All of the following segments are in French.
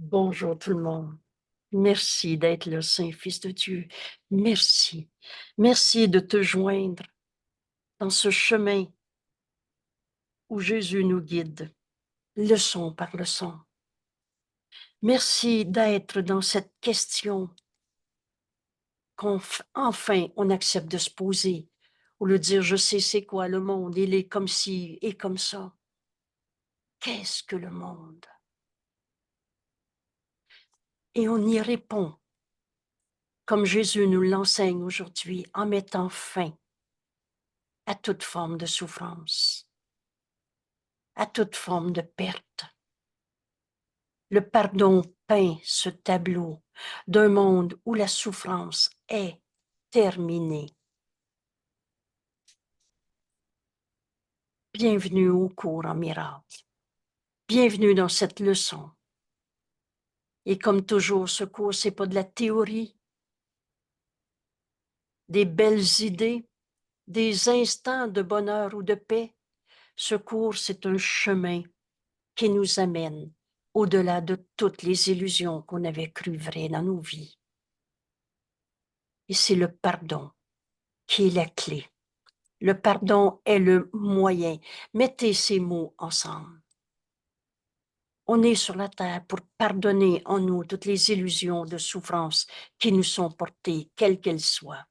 Bonjour tout le monde. Merci d'être le Saint-Fils de Dieu. Merci. Merci de te joindre dans ce chemin où Jésus nous guide, leçon par leçon. Merci d'être dans cette question qu'enfin on accepte de se poser, au lieu de dire je sais c'est quoi le monde, il est comme ci et comme ça. Qu'est-ce que le monde? Et on y répond comme Jésus nous l'enseigne aujourd'hui en mettant fin à toute forme de souffrance, à toute forme de perte. Le pardon peint ce tableau d'un monde où la souffrance est terminée. Bienvenue au cours en miracle. Bienvenue dans cette leçon. Et comme toujours, ce cours, c'est pas de la théorie, des belles idées, des instants de bonheur ou de paix. Ce cours, c'est un chemin qui nous amène au-delà de toutes les illusions qu'on avait crues vraies dans nos vies. Et c'est le pardon qui est la clé. Le pardon est le moyen. Mettez ces mots ensemble. On est sur la terre pour pardonner en nous toutes les illusions de souffrance qui nous sont portées, quelles qu'elles soient.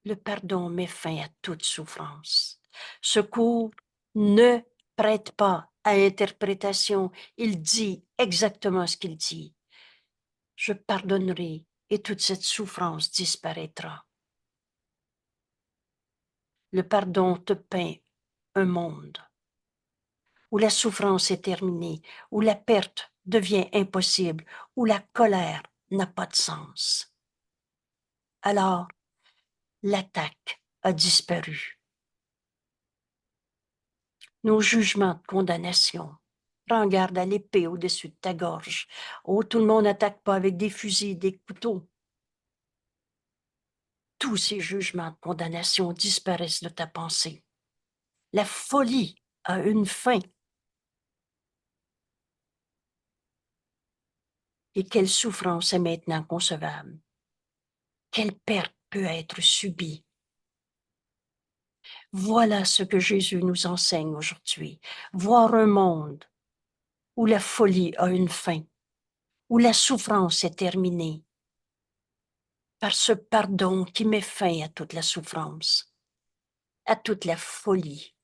Le pardon met fin à toute souffrance. Ce cours ne prête pas à interprétation. Il dit exactement ce qu'il dit. Je pardonnerai et toute cette souffrance disparaîtra. Le pardon te peint un monde où la souffrance est terminée, où la perte devient impossible, où la colère n'a pas de sens. Alors, l'attaque a disparu. Nos jugements de condamnation. Prends garde à l'épée au-dessus de ta gorge. Oh, tout le monde n'attaque pas avec des fusils, des couteaux. Tous ces jugements de condamnation disparaissent de ta pensée. La folie a une fin. Et quelle souffrance est maintenant concevable? Quelle perte peut être subie? Voilà ce que Jésus nous enseigne aujourd'hui. Voir un monde où la folie a une fin, où la souffrance est terminée, par ce pardon qui met fin à toute la souffrance, à toute la folie.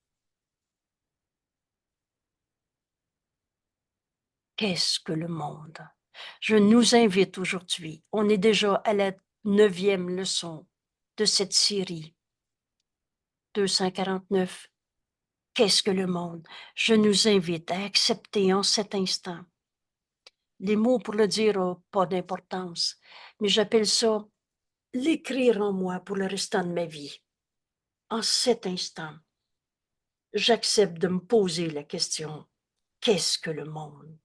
Qu'est-ce que le monde? Je nous invite aujourd'hui, on est déjà à la 9e leçon de cette série, 249. Qu'est-ce que le monde? Je nous invite à accepter en cet instant. Les mots pour le dire n'ont pas d'importance, mais j'appelle ça l'écrire en moi pour le restant de ma vie. En cet instant, j'accepte de me poser la question, qu'est-ce que le monde?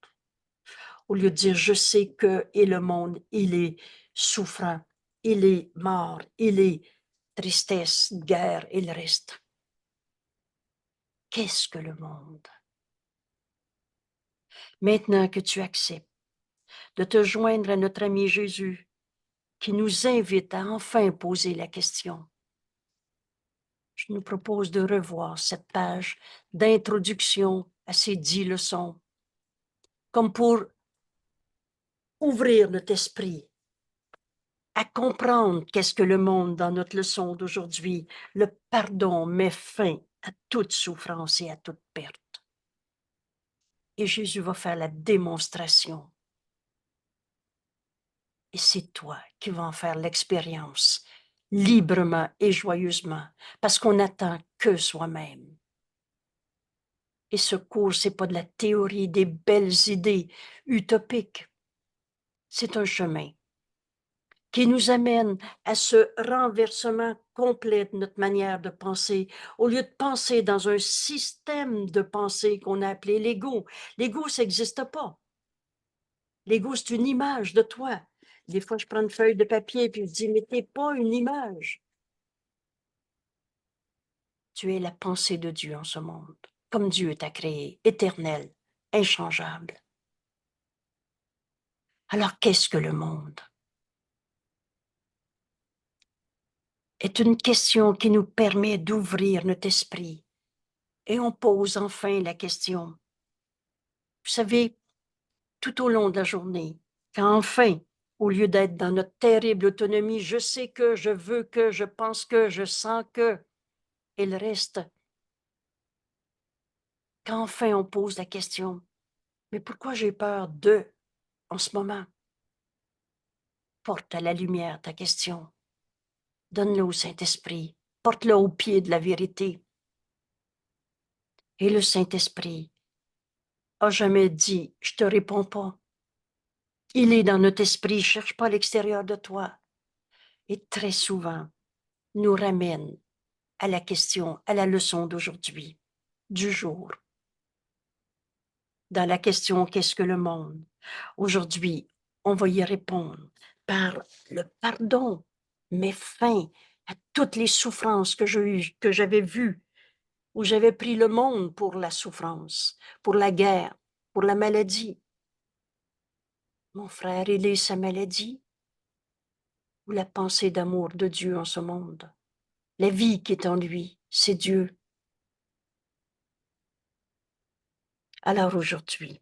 Au lieu de dire je sais que, et le monde, il est souffrant, il est mort, il est tristesse, guerre et le reste. Qu'est-ce que le monde? Maintenant que tu acceptes de te joindre à notre ami Jésus, qui nous invite à enfin poser la question, je nous propose de revoir cette page d'introduction à ces 10 leçons, comme pour ouvrir notre esprit à comprendre qu'est-ce que le monde dans notre leçon d'aujourd'hui. Le pardon met fin à toute souffrance et à toute perte. Et Jésus va faire la démonstration. Et c'est toi qui vas en faire l'expérience librement et joyeusement, parce qu'on n'attend que soi-même. Et ce cours, c'est pas de la théorie, des belles idées utopiques. C'est un chemin qui nous amène à ce renversement complet de notre manière de penser. Au lieu de penser dans un système de pensée qu'on a appelé l'ego. L'ego, ça n'existe pas. L'ego, c'est une image de toi. Des fois, je prends une feuille de papier et je dis, mais t'es pas une image. Tu es la pensée de Dieu en ce monde, comme Dieu t'a créé, éternel, inchangeable. Alors, qu'est-ce que le monde? Est une question qui nous permet d'ouvrir notre esprit. Et on pose enfin la question. Vous savez, tout au long de la journée, quand enfin, au lieu d'être dans notre terrible autonomie, je sais que, je veux que, je pense que, je sens que, et le reste, quand enfin on pose la question, mais pourquoi j'ai peur de en ce moment? Porte à la lumière ta question. Donne-le au Saint-Esprit. Porte-le au pied de la vérité. Et le Saint-Esprit a jamais dit, je te réponds pas. Il est dans notre esprit, il cherche pas à l'extérieur de toi. Et très souvent, nous ramène à la question, à la leçon d'aujourd'hui, du jour. Dans la question qu'est-ce que le monde? Aujourd'hui, on va y répondre par le pardon, mais fin à toutes les souffrances que j'avais vues, où j'avais pris le monde pour la souffrance, pour la guerre, pour la maladie. Mon frère, il est sa maladie ou la pensée d'amour de Dieu en ce monde. La vie qui est en lui, c'est Dieu. Alors aujourd'hui,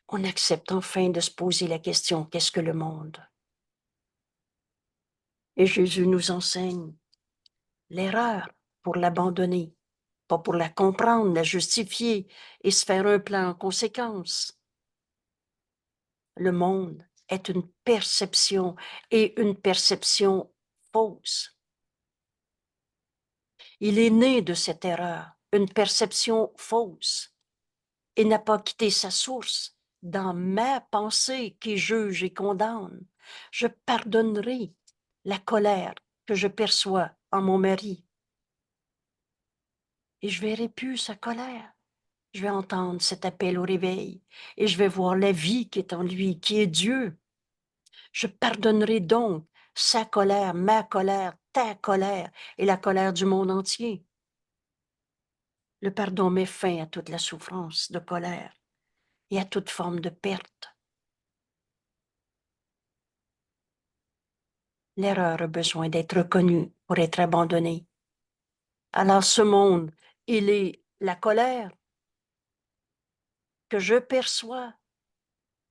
on accepte enfin de se poser la question, qu'est-ce que le monde? Et Jésus nous enseigne l'erreur pour l'abandonner, pas pour la comprendre, la justifier et se faire un plan en conséquence. Le monde est une perception et une perception fausse. Il est né de cette erreur, une perception fausse, et n'a pas quitté sa source dans ma pensée qui juge et condamne. Je pardonnerai la colère que je perçois en mon mari et je verrai plus sa colère. Je vais entendre cet appel au réveil et je vais voir la vie qui est en lui, qui est Dieu. Je pardonnerai donc sa colère, ma colère, ta colère et la colère du monde entier. Le pardon met fin à toute la souffrance de colère et à toute forme de perte. L'erreur a besoin d'être reconnue pour être abandonnée. Alors ce monde, il est la colère que je perçois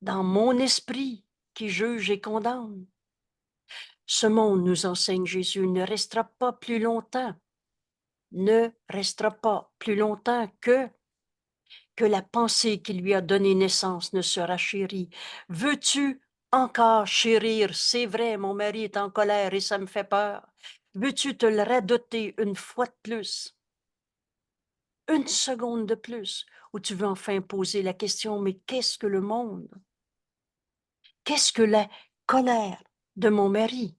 dans mon esprit qui juge et condamne. Ce monde, nous enseigne Jésus, ne restera pas plus longtemps, ne restera pas plus longtemps que la pensée qui lui a donné naissance ne sera chérie. Veux-tu encore chérir? C'est vrai, mon mari est en colère et ça me fait peur. Veux-tu te le radoter une fois de plus? Une seconde de plus, où tu veux enfin poser la question, mais qu'est-ce que le monde? Qu'est-ce que la colère de mon mari?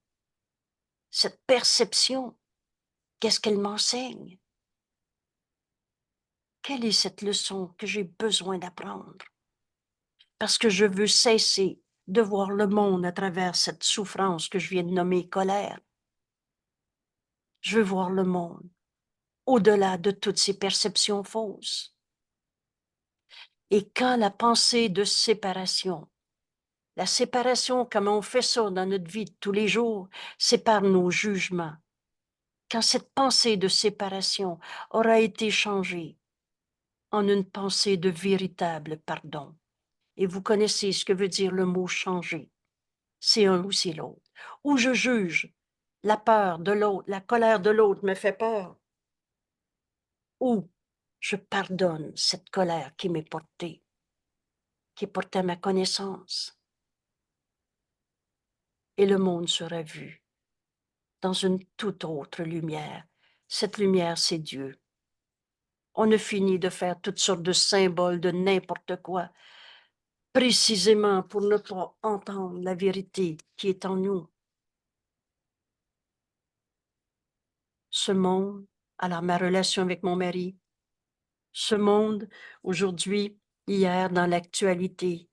Cette perception, qu'est-ce qu'elle m'enseigne? Quelle est cette leçon que j'ai besoin d'apprendre? Parce que je veux cesser de voir le monde à travers cette souffrance que je viens de nommer colère. Je veux voir le monde au-delà de toutes ces perceptions fausses. Et quand la pensée de séparation, la séparation, comme on fait ça dans notre vie de tous les jours, c'est par nos jugements. Quand cette pensée de séparation aura été changée en une pensée de véritable pardon, et vous connaissez ce que veut dire le mot changer, c'est un ou c'est l'autre. Ou je juge, la peur de l'autre, la colère de l'autre me fait peur, ou je pardonne cette colère qui m'est portée, qui est portée à ma connaissance, et le monde sera vu dans une toute autre lumière. Cette lumière, c'est Dieu. On a fini de faire toutes sortes de symboles de n'importe quoi, précisément pour ne pas entendre la vérité qui est en nous. Ce monde, alors ma relation avec mon mari, ce monde, aujourd'hui, hier, dans l'actualité,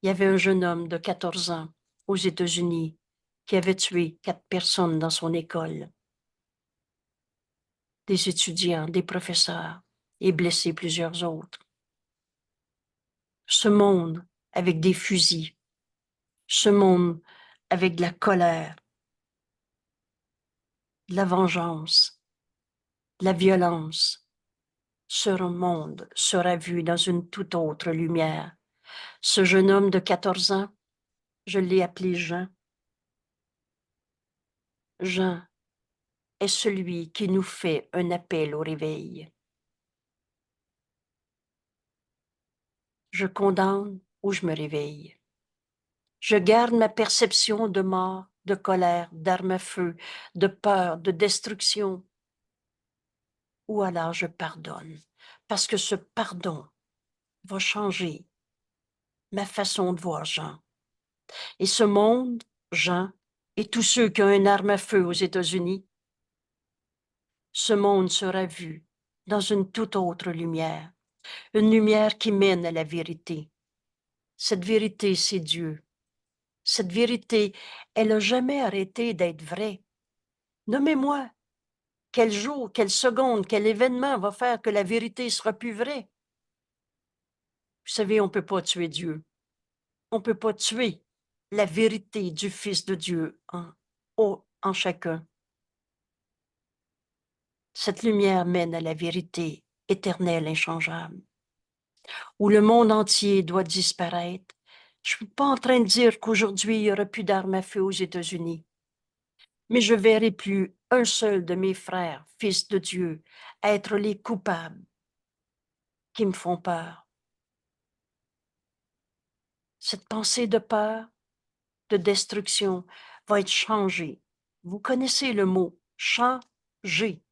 il y avait un jeune homme de 14 ans aux États-Unis qui avait tué 4 personnes dans son école, des étudiants, des professeurs, et blessé plusieurs autres. Ce monde avec des fusils, ce monde avec de la colère, de la vengeance, de la violence, ce monde sera vu dans une toute autre lumière. Ce jeune homme de 14 ans, je l'ai appelé Jean. Jean est celui qui nous fait un appel au réveil. Je condamne ou je me réveille. Je garde ma perception de mort, de colère, d'armes à feu, de peur, de destruction. Ou alors je pardonne, parce que ce pardon va changer ma façon de voir Jean. Et ce monde, Jean, et tous ceux qui ont une arme à feu aux États-Unis, ce monde sera vu dans une toute autre lumière, une lumière qui mène à la vérité. Cette vérité, c'est Dieu. Cette vérité, elle n'a jamais arrêté d'être vraie. Nommez-moi quel jour, quelle seconde, quel événement va faire que la vérité sera plus vraie. Vous savez, on ne peut pas tuer Dieu. On ne peut pas tuer la vérité du Fils de Dieu en chacun. Cette lumière mène à la vérité éternelle, inchangeable, où le monde entier doit disparaître. Je ne suis pas en train de dire qu'aujourd'hui, il n'y aura plus d'armes à feu aux États-Unis, mais je ne verrai plus un seul de mes frères, fils de Dieu, être les coupables qui me font peur. Cette pensée de peur, de destruction va être changée. Vous connaissez le mot changer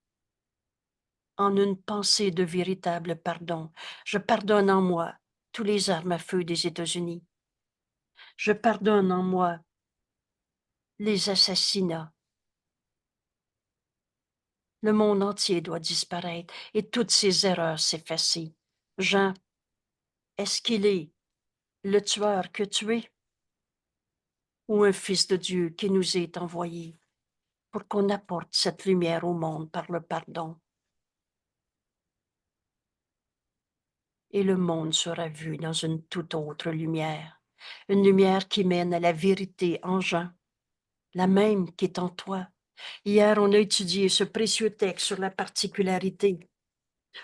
en une pensée de véritable pardon. Je pardonne en moi tous les armes à feu des États-Unis. Je pardonne en moi les assassinats. Le monde entier doit disparaître et toutes ces erreurs s'effacer. Jean, est-ce qu'il est le tueur que tu es ou un fils de Dieu qui nous est envoyé pour qu'on apporte cette lumière au monde par le pardon? Et le monde sera vu dans une toute autre lumière, une lumière qui mène à la vérité en Jean, la même qui est en toi. Hier, on a étudié ce précieux texte sur la particularité.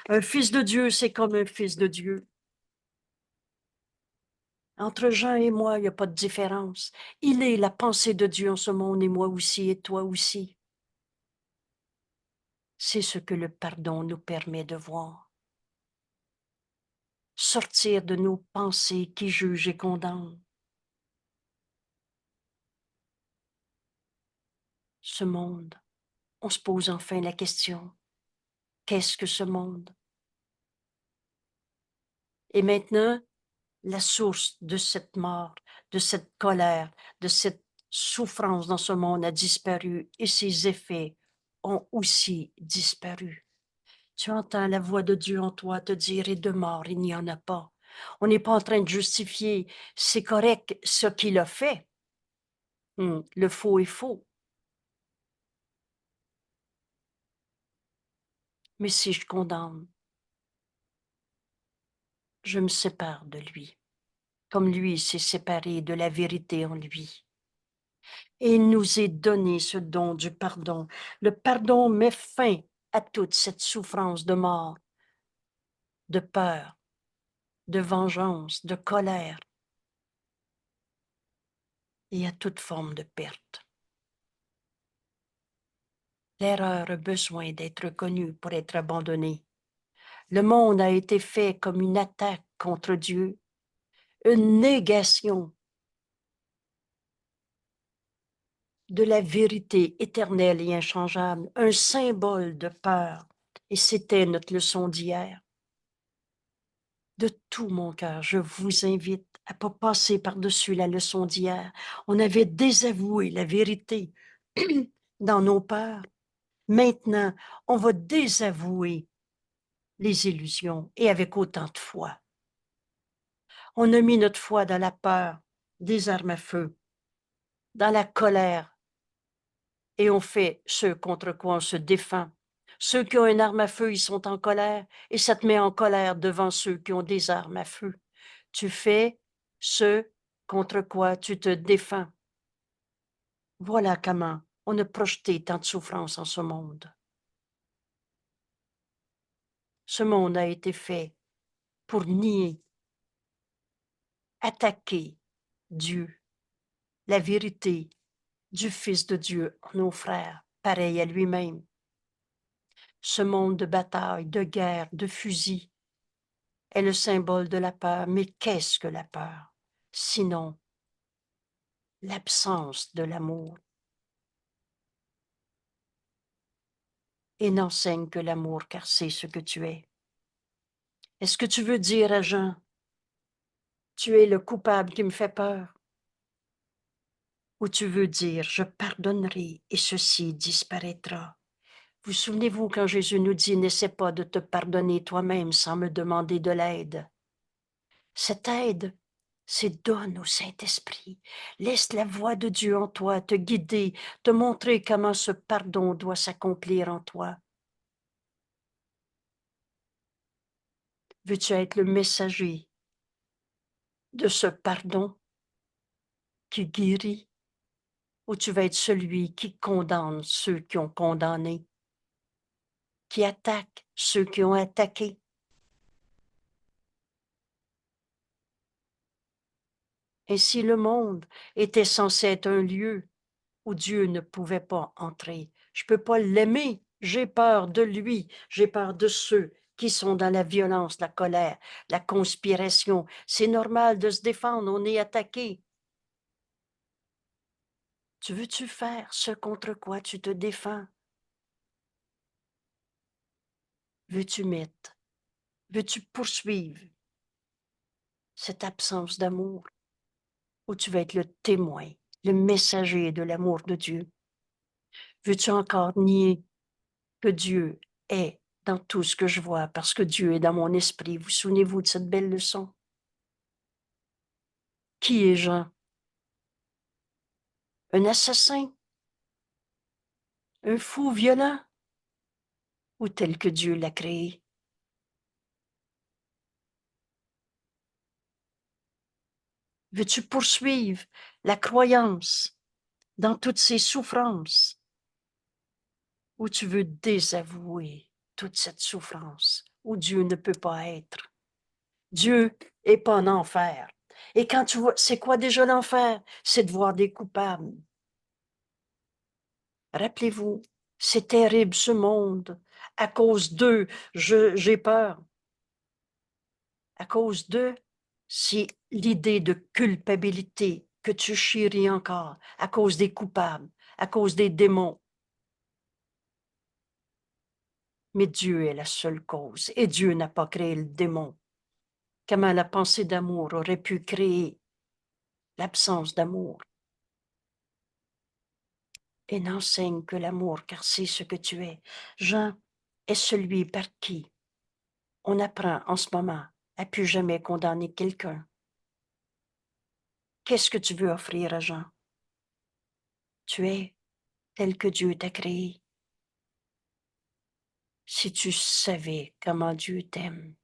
Un fils de Dieu, c'est comme un fils de Dieu. Entre Jean et moi, il n'y a pas de différence. Il est la pensée de Dieu en ce monde et moi aussi et toi aussi. C'est ce que le pardon nous permet de voir. Sortir de nos pensées qui jugent et condamnent. Ce monde, on se pose enfin la question, qu'est-ce que ce monde? Et maintenant, la source de cette mort, de cette colère, de cette souffrance dans ce monde a disparu et ses effets ont aussi disparu. Tu entends la voix de Dieu en toi te dire, et de mort, il n'y en a pas. On n'est pas en train de justifier, c'est correct ce qu'il a fait. Le faux est faux. Mais si je condamne, je me sépare de lui, comme lui s'est séparé de la vérité en lui. Et il nous est donné ce don du pardon. Le pardon met fin à toute cette souffrance de mort, de peur, de vengeance, de colère et à toute forme de perte. L'erreur a besoin d'être connue pour être abandonnée. Le monde a été fait comme une attaque contre Dieu, une négation de la vérité éternelle et inchangeable, un symbole de peur. Et c'était notre leçon d'hier. De tout mon cœur, je vous invite à ne pas passer par-dessus la leçon d'hier. On avait désavoué la vérité dans nos peurs. Maintenant, on va désavouer les illusions et avec autant de foi. On a mis notre foi dans la peur des armes à feu, dans la colère, et on fait ce contre quoi on se défend. Ceux qui ont une arme à feu, ils sont en colère, et ça te met en colère devant ceux qui ont des armes à feu. Tu fais ce contre quoi tu te défends. Voilà comment on a projeté tant de souffrance en ce monde. Ce monde a été fait pour nier, attaquer Dieu, la vérité du Fils de Dieu, nos frères, pareil à lui-même. Ce monde de bataille, de guerre, de fusils est le symbole de la peur. Mais qu'est-ce que la peur? Sinon, l'absence de l'amour. Et n'enseigne que l'amour, car c'est ce que tu es. Est-ce que tu veux dire à Jean, tu es le coupable qui me fait peur? Ou tu veux dire, je pardonnerai et ceci disparaîtra? Vous souvenez-vous quand Jésus nous dit, n'essaie pas de te pardonner toi-même sans me demander de l'aide. Cette aide, c'est donne au Saint-Esprit. Laisse la voix de Dieu en toi te guider, te montrer comment ce pardon doit s'accomplir en toi. Veux-tu être le messager de ce pardon qui guérit, ou tu vas être celui qui condamne ceux qui ont condamné, qui attaque ceux qui ont attaqué? Ainsi le monde était censé être un lieu où Dieu ne pouvait pas entrer. Je ne peux pas l'aimer, j'ai peur de lui, j'ai peur de ceux qui sont dans la violence, la colère, la conspiration. C'est normal de se défendre, on est attaqué. Tu veux-tu faire ce contre quoi tu te défends? Veux-tu mettre? Veux-tu poursuivre cette absence d'amour? Ou tu vas être le témoin, le messager de l'amour de Dieu? Veux-tu encore nier que Dieu est dans tout ce que je vois, parce que Dieu est dans mon esprit? Vous souvenez-vous de cette belle leçon? Qui est Jean? Un assassin? Un fou violent? Ou tel que Dieu l'a créé? Veux-tu poursuivre la croyance dans toutes ces souffrances? Ou tu veux désavouer toute cette souffrance où Dieu ne peut pas être? Dieu est pas en enfer. Et quand tu vois, c'est quoi déjà l'enfer? C'est de voir des coupables. Rappelez-vous, c'est terrible ce monde. À cause d'eux, j'ai peur. À cause d'eux, c'est l'idée de culpabilité que tu chéris encore à cause des coupables, à cause des démons. Mais Dieu est la seule cause et Dieu n'a pas créé le démon. Comment la pensée d'amour aurait pu créer l'absence d'amour? Et n'enseigne que l'amour, car c'est ce que tu es. Jean est celui par qui on apprend en ce moment à plus jamais condamner quelqu'un. Qu'est-ce que tu veux offrir à Jean? Tu es tel que Dieu t'a créé. Si tu savais comment Dieu t'aime,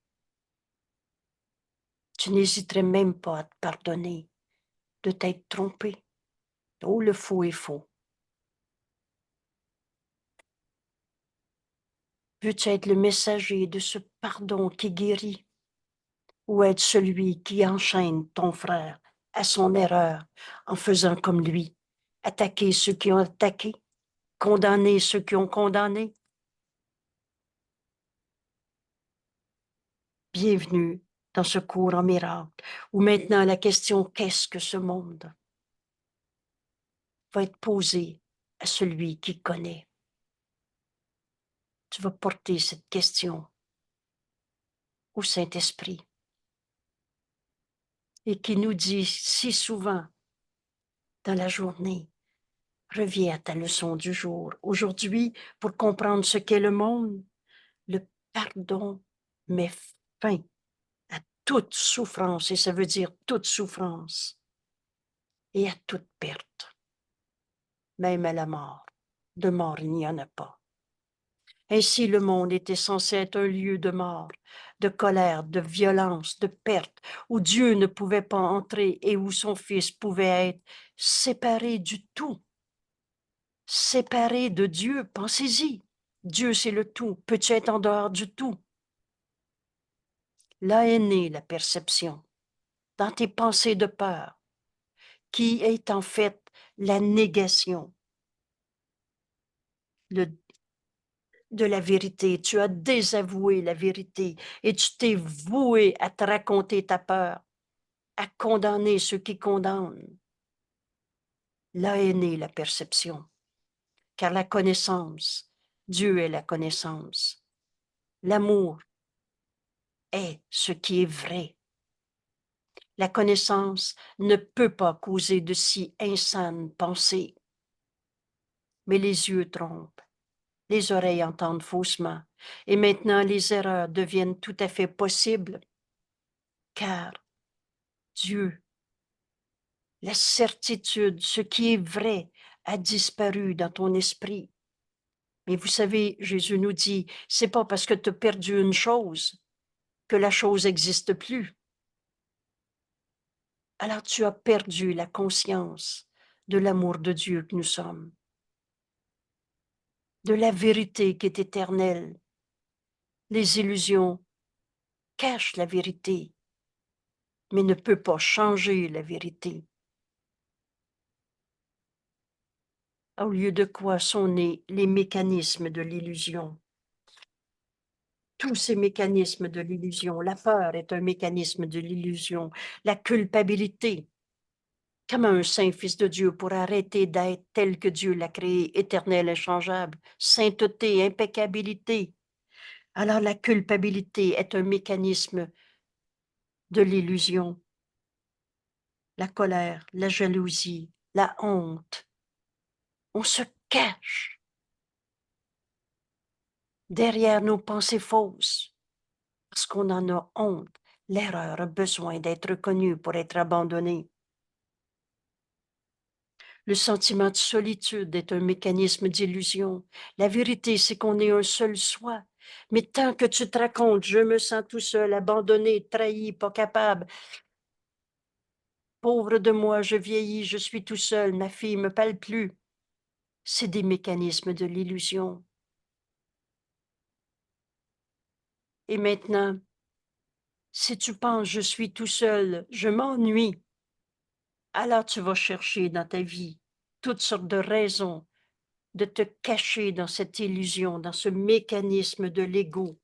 tu n'hésiterais même pas à te pardonner de t'être trompé. Oh, le faux est faux. Veux-tu être le messager de ce pardon qui guérit, ou être celui qui enchaîne ton frère à son erreur en faisant comme lui, attaquer ceux qui ont attaqué, condamner ceux qui ont condamné? Bienvenue dans ce cours en miracle, où maintenant la question qu'est-ce que ce monde va être posée à celui qui connaît. Tu vas porter cette question au Saint-Esprit et qui nous dit si souvent dans la journée, reviens à ta leçon du jour. Aujourd'hui, pour comprendre ce qu'est le monde, le pardon met fin à toute souffrance, et ça veut dire toute souffrance, et à toute perte, même à la mort. De mort, il n'y en a pas. Ainsi, le monde était censé être un lieu de mort, de colère, de violence, de perte, où Dieu ne pouvait pas entrer et où son Fils pouvait être séparé du tout. Séparé de Dieu, pensez-y. Dieu, c'est le tout. Peux-tu être en dehors du tout? Là est née la perception, dans tes pensées de peur, qui est en fait la négation de la vérité. Tu as désavoué la vérité et tu t'es voué à te raconter ta peur, à condamner ceux qui condamnent. Là est née la perception, car la connaissance, Dieu est la connaissance. L'amour est ce qui est vrai. La connaissance ne peut pas causer de si insanes pensées. Mais les yeux trompent, les oreilles entendent faussement, et maintenant les erreurs deviennent tout à fait possibles, car Dieu, la certitude, ce qui est vrai, a disparu dans ton esprit. Mais vous savez, Jésus nous dit, c'est pas parce que tu as perdu une chose que la chose n'existe plus. Alors tu as perdu la conscience de l'amour de Dieu que nous sommes, de la vérité qui est éternelle. Les illusions cachent la vérité, mais ne peut pas changer la vérité. Au lieu de quoi sont nés les mécanismes de l'illusion. Tous ces mécanismes de l'illusion, la peur est un mécanisme de l'illusion, la culpabilité. Comment un saint fils de Dieu pourrait arrêter d'être tel que Dieu l'a créé, éternel, inchangeable, sainteté, impeccabilité? Alors la culpabilité est un mécanisme de l'illusion. La colère, la jalousie, la honte. On se cache derrière nos pensées fausses parce qu'on en a honte. L'erreur a besoin d'être reconnue pour être abandonnée. Le sentiment de solitude est un mécanisme d'illusion. La vérité, c'est qu'on est un seul soi. Mais tant que tu te racontes, je me sens tout seul, abandonné, trahi, pas capable. Pauvre de moi, je vieillis, je suis tout seul, ma fille me parle plus. C'est des mécanismes de l'illusion. Et maintenant, si tu penses je suis tout seul, je m'ennuie, alors tu vas chercher dans ta vie toutes sortes de raisons de te cacher dans cette illusion, dans ce mécanisme de l'ego.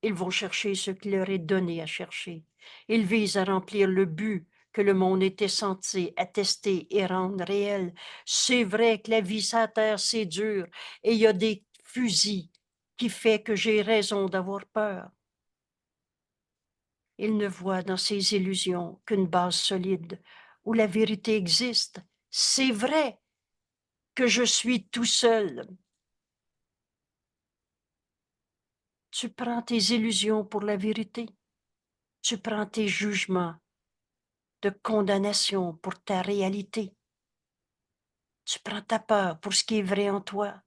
Ils vont chercher ce qui leur est donné à chercher. Ils visent à remplir le but que le monde était censé attester et rendre réel. C'est vrai que la vie sur la terre, c'est dur, et il y a des fusils qui fait que j'ai raison d'avoir peur. Ils ne voient dans ces illusions qu'une base solide où la vérité existe. C'est vrai que je suis tout seul. Tu prends tes illusions pour la vérité. Tu prends tes jugements de condamnation pour ta réalité. Tu prends ta peur pour ce qui est vrai en toi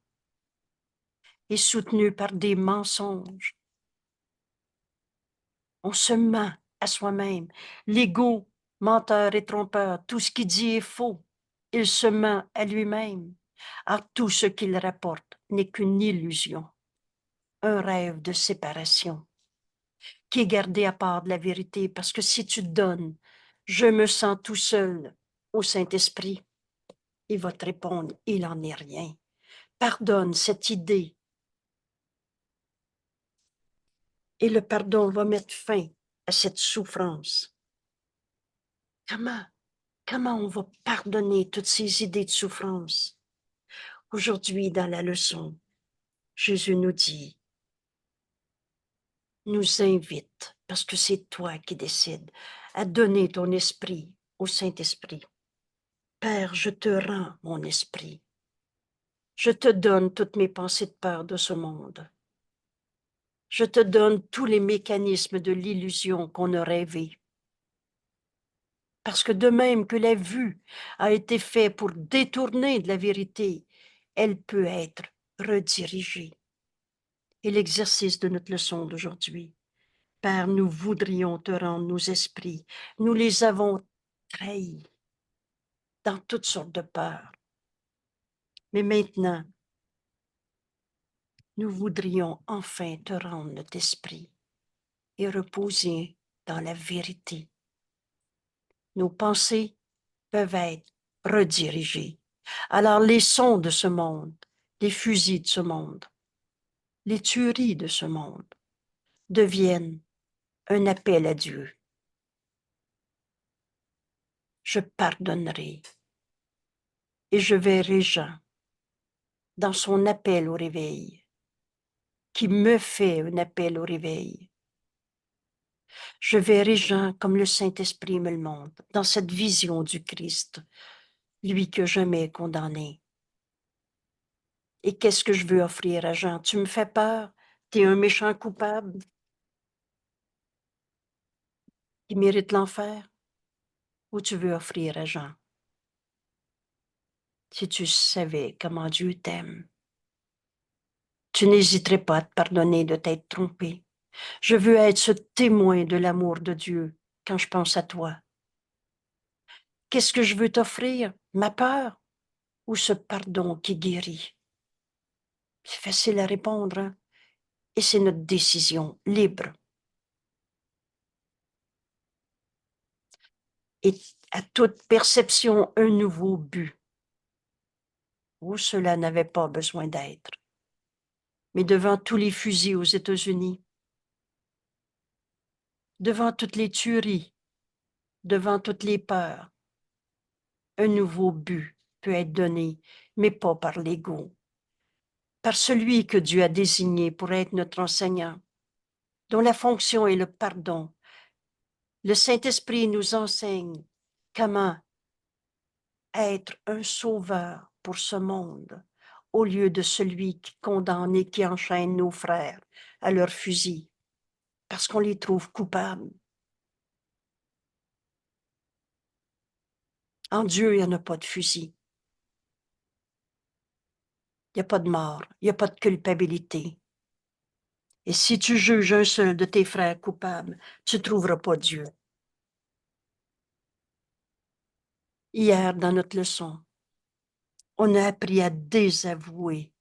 et soutenu par des mensonges. On se ment à soi-même. L'ego, menteur et trompeur, tout ce qu'il dit est faux. Il se ment à lui-même. Ah, tout ce qu'il rapporte n'est qu'une illusion, un rêve de séparation qui est gardé à part de la vérité, parce que si tu te donnes, je me sens tout seul au Saint-Esprit, il va te répondre, il n'en est rien. Pardonne cette idée. Et le pardon va mettre fin à cette souffrance. Comment? Comment on va pardonner toutes ces idées de souffrance? Aujourd'hui, dans la leçon, Jésus nous dit, nous invite, parce que c'est toi qui décides, à donner ton esprit au Saint-Esprit. Père, je te rends mon esprit. Je te donne toutes mes pensées de peur de ce monde. Je te donne tous les mécanismes de l'illusion qu'on a rêvé. Parce que de même que la vue a été faite pour détourner de la vérité, elle peut être redirigée. et l'exercice de notre leçon d'aujourd'hui. Père, nous voudrions te rendre nos esprits. Nous les avons trahis dans toutes sortes de peurs. Mais maintenant, nous voudrions enfin te rendre notre esprit et reposer dans la vérité. Nos pensées peuvent être redirigées. Alors les sons de ce monde, les fusils de ce monde, les tueries de ce monde deviennent un appel à Dieu. Je pardonnerai et je verrai Jean dans son appel au réveil, qui me fait un appel au réveil. Je verrai Jean comme le Saint-Esprit me le montre, dans cette vision du Christ, lui que jamais ai condamné. Et qu'est-ce que je veux offrir à Jean? Tu me fais peur? Tu es un méchant coupable qui mérite l'enfer? Ou tu veux offrir à Jean? Si tu savais comment Dieu t'aime, tu n'hésiterais pas à te pardonner de t'être trompé. Je veux être ce témoin de l'amour de Dieu quand je pense à toi. Qu'est-ce que je veux t'offrir? Ma peur ou ce pardon qui guérit? C'est facile à répondre, hein? Et c'est notre décision libre. Et à toute perception, un nouveau but, où cela n'avait pas besoin d'être. Mais devant tous les fusils aux États-Unis, devant toutes les tueries, devant toutes les peurs, un nouveau but peut être donné, mais pas par l'ego, par celui que Dieu a désigné pour être notre enseignant, dont la fonction est le pardon. Le Saint-Esprit nous enseigne comment être un sauveur pour ce monde, au lieu de celui qui condamne et qui enchaîne nos frères à leur fusil, parce qu'on les trouve coupables. En Dieu, il n'y en a pas de fusil. Il n'y a pas de mort, il n'y a pas de culpabilité. Et si tu juges un seul de tes frères coupables, tu ne trouveras pas Dieu. Hier, dans notre leçon, on a appris à désavouer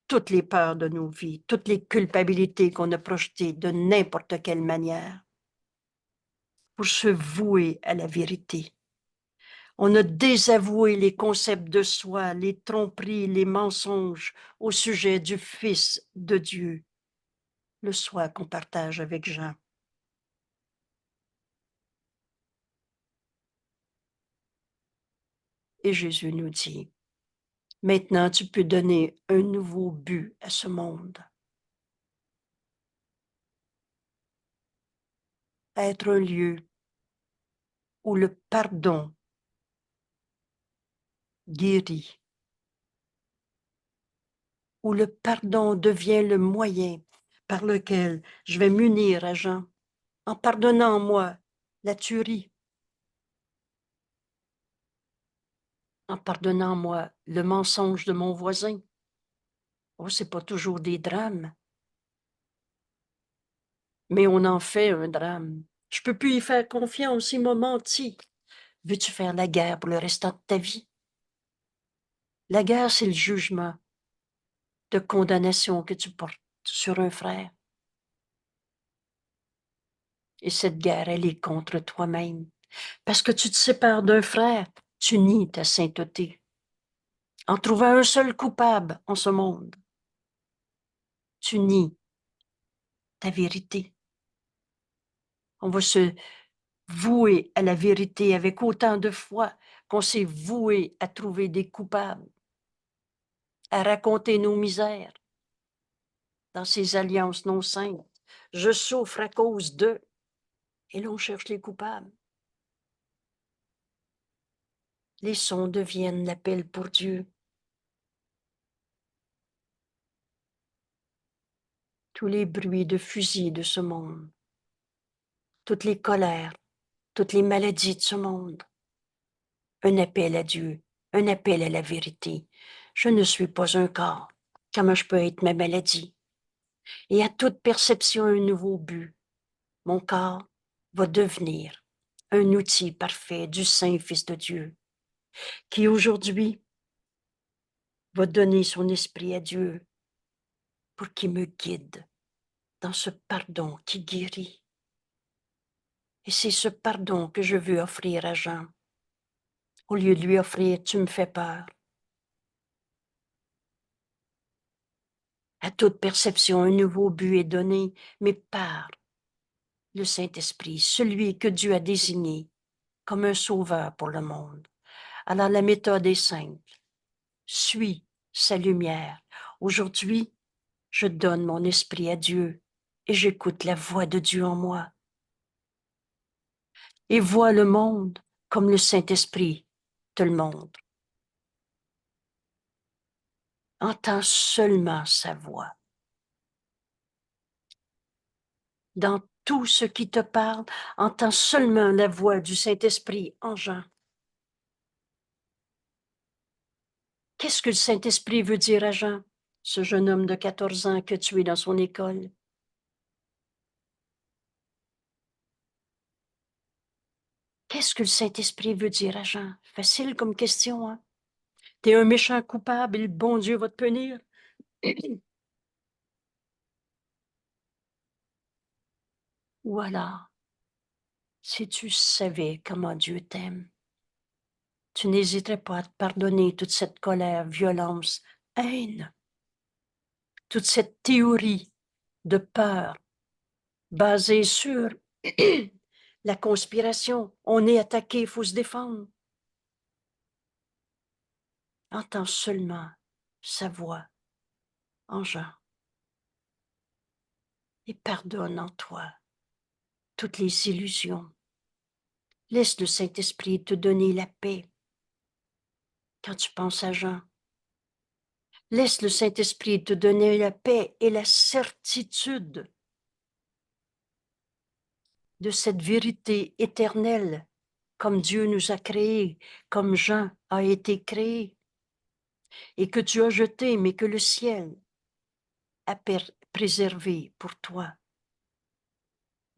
toutes les peurs de nos vies, toutes les culpabilités qu'on a projetées de n'importe quelle manière pour se vouer à la vérité. On a désavoué les concepts de soi, les tromperies, les mensonges au sujet du Fils de Dieu, le soi qu'on partage avec Jean. Et Jésus nous dit, maintenant tu peux donner un nouveau but à ce monde. Être un lieu où le pardon guérit, où le pardon devient le moyen par lequel je vais m'unir à Jean, en pardonnant moi la tuerie, en pardonnant moi le mensonge de mon voisin. Oh, c'est pas toujours des drames, mais on en fait un drame. Je peux plus y faire confiance, il m'a menti. Veux-tu faire la guerre pour le restant de ta vie? La guerre, c'est le jugement de condamnation que tu portes sur un frère. Et cette guerre, elle est contre toi-même. Parce que tu te sépares d'un frère, tu nies ta sainteté. En trouvant un seul coupable en ce monde, tu nies ta vérité. On va se vouer à la vérité avec autant de foi qu'on s'est voué à trouver des coupables, à raconter nos misères dans ces alliances non saintes. Je souffre à cause d'eux. Et l'on cherche les coupables. Les sons deviennent l'appel pour Dieu. Tous les bruits de fusils de ce monde, toutes les colères, toutes les maladies de ce monde. Un appel à Dieu, un appel à la vérité. Je ne suis pas un corps. Comment je peux être ma maladie? Et à toute perception, un nouveau but. Mon corps va devenir un outil parfait du Saint-Fils de Dieu, qui aujourd'hui va donner son esprit à Dieu pour qu'il me guide dans ce pardon qui guérit. Et c'est ce pardon que je veux offrir à Jean. Au lieu de lui offrir, tu me fais peur. À toute perception, un nouveau but est donné, mais par le Saint-Esprit, celui que Dieu a désigné comme un sauveur pour le monde. Alors la méthode est simple. Suis sa lumière. Aujourd'hui, je donne mon esprit à Dieu et j'écoute la voix de Dieu en moi. Et vois le monde comme le Saint-Esprit te le montre. Entends seulement sa voix. Dans tout ce qui te parle, entends seulement la voix du Saint-Esprit en Jean. Qu'est-ce que le Saint-Esprit veut dire à Jean, ce jeune homme de 14 ans que tu es dans son école? Qu'est-ce que le Saint-Esprit veut dire à Jean? Facile comme question, hein? T'es un méchant coupable et le bon Dieu va te punir. Ou alors, si tu savais comment Dieu t'aime, tu n'hésiterais pas à te pardonner toute cette colère, violence, haine, toute cette théorie de peur basée sur la conspiration. On est attaqué, il faut se défendre. Entends seulement sa voix en Jean et pardonne en toi toutes les illusions. Laisse le Saint-Esprit te donner la paix quand tu penses à Jean. Laisse le Saint-Esprit te donner la paix et la certitude de cette vérité éternelle, comme Dieu nous a créés, comme Jean a été créé, et que tu as jeté, mais que le ciel a préservé pour toi,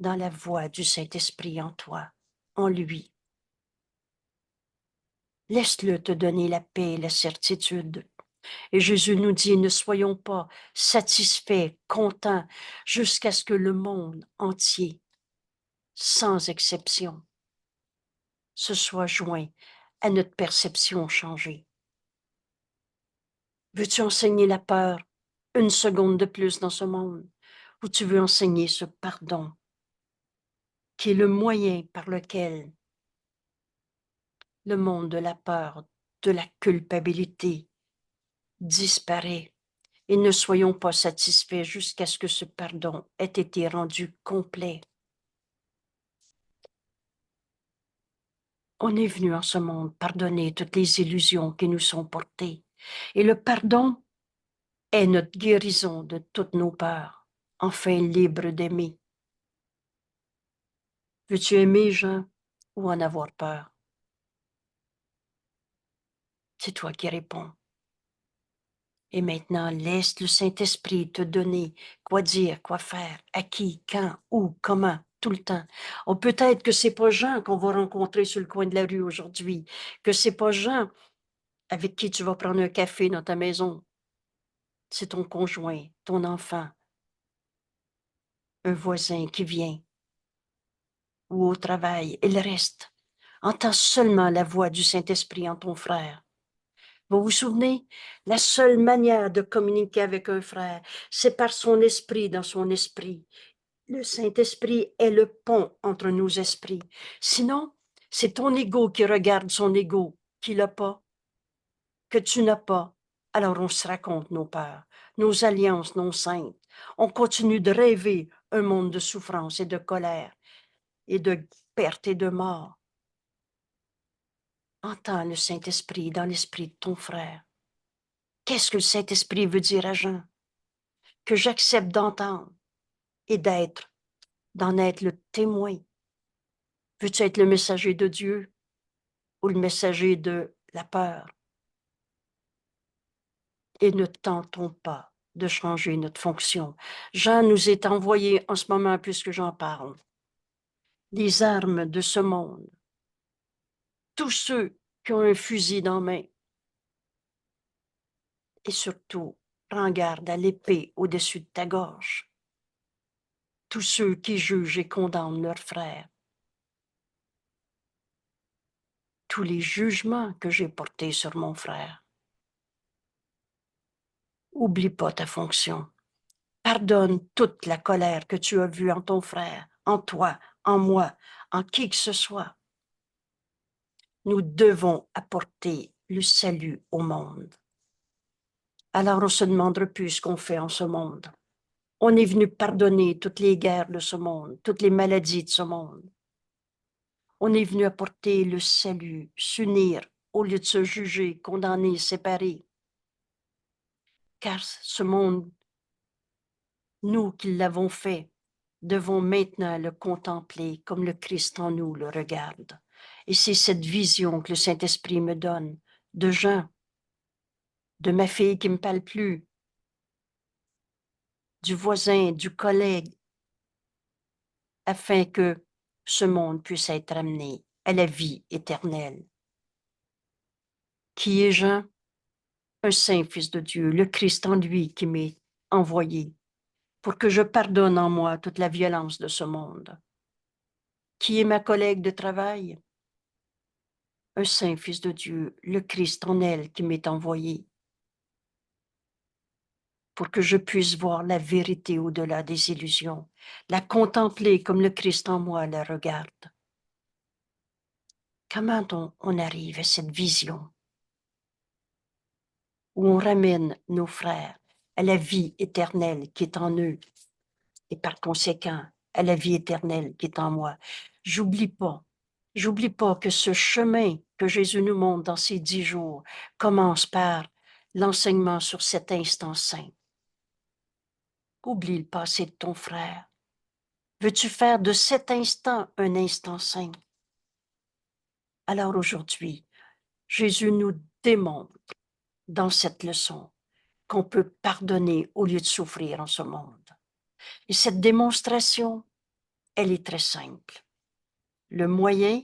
dans la voix du Saint-Esprit en toi, en lui. Laisse-le te donner la paix et la certitude. Et Jésus nous dit, ne soyons pas satisfaits, contents, jusqu'à ce que le monde entier, sans exception, se soit joint à notre perception changée. Veux-tu enseigner la peur une seconde de plus dans ce monde, ou tu veux enseigner ce pardon, qui est le moyen par lequel le monde de la peur, de la culpabilité disparaît? Et ne soyons pas satisfaits jusqu'à ce que ce pardon ait été rendu complet. On est venu en ce monde pardonner toutes les illusions qui nous sont portées. Et le pardon est notre guérison de toutes nos peurs, enfin libre d'aimer. Veux-tu aimer, Jean, ou en avoir peur? C'est toi qui réponds. Et maintenant, laisse le Saint-Esprit te donner quoi dire, quoi faire, à qui, quand, où, comment, tout le temps. Ou peut-être que c'est pas Jean qu'on va rencontrer sur le coin de la rue aujourd'hui, que c'est pas Jean avec qui tu vas prendre un café dans ta maison. C'est ton conjoint, ton enfant, un voisin qui vient, ou au travail, et le reste. Entends seulement la voix du Saint-Esprit en ton frère. Vous vous souvenez, la seule manière de communiquer avec un frère, c'est par son esprit dans son esprit. Le Saint-Esprit est le pont entre nos esprits. Sinon, c'est ton ego qui regarde son ego, qui l'a pas, que tu n'as pas. Alors on se raconte nos peurs, nos alliances non saintes. On continue de rêver un monde de souffrance et de colère et de perte et de mort. Entends le Saint-Esprit dans l'esprit de ton frère. Qu'est-ce que le Saint-Esprit veut dire à Jean? Que j'accepte d'entendre et d'en être le témoin. Veux-tu être le messager de Dieu ou le messager de la peur? Et ne tentons pas de changer notre fonction. Jean nous est envoyé en ce moment, puisque j'en parle, les armes de ce monde. Tous ceux qui ont un fusil dans la main. Et surtout, prends garde à l'épée au-dessus de ta gorge. Tous ceux qui jugent et condamnent leurs frères. Tous les jugements que j'ai portés sur mon frère. Oublie pas ta fonction. Pardonne toute la colère que tu as vue en ton frère, en toi, en moi, en qui que ce soit. Nous devons apporter le salut au monde. Alors on ne se demandera plus ce qu'on fait en ce monde. On est venu pardonner toutes les guerres de ce monde, toutes les maladies de ce monde. On est venu apporter le salut, s'unir au lieu de se juger, condamner, séparer. Car ce monde, nous qui l'avons fait, devons maintenant le contempler comme le Christ en nous le regarde. Et c'est cette vision que le Saint-Esprit me donne de Jean, de ma fille qui ne me parle plus, du voisin, du collègue, afin que ce monde puisse être amené à la vie éternelle. Qui est Jean? Un saint fils de Dieu, le Christ en lui qui m'est envoyé pour que je pardonne en moi toute la violence de ce monde. Qui est ma collègue de travail? Un saint fils de Dieu, le Christ en elle qui m'est envoyé pour que je puisse voir la vérité au-delà des illusions, la contempler comme le Christ en moi la regarde. Comment on arrive à cette vision où on ramène nos frères à la vie éternelle qui est en eux et par conséquent à la vie éternelle qui est en moi? J'oublie pas que ce chemin que Jésus nous montre dans ces 10 jours commence par l'enseignement sur cet instant saint. Oublie le passé de ton frère. Veux-tu faire de cet instant un instant saint? Alors aujourd'hui, Jésus nous démontre dans cette leçon qu'on peut pardonner au lieu de souffrir en ce monde. Et cette démonstration, elle est très simple. Le moyen,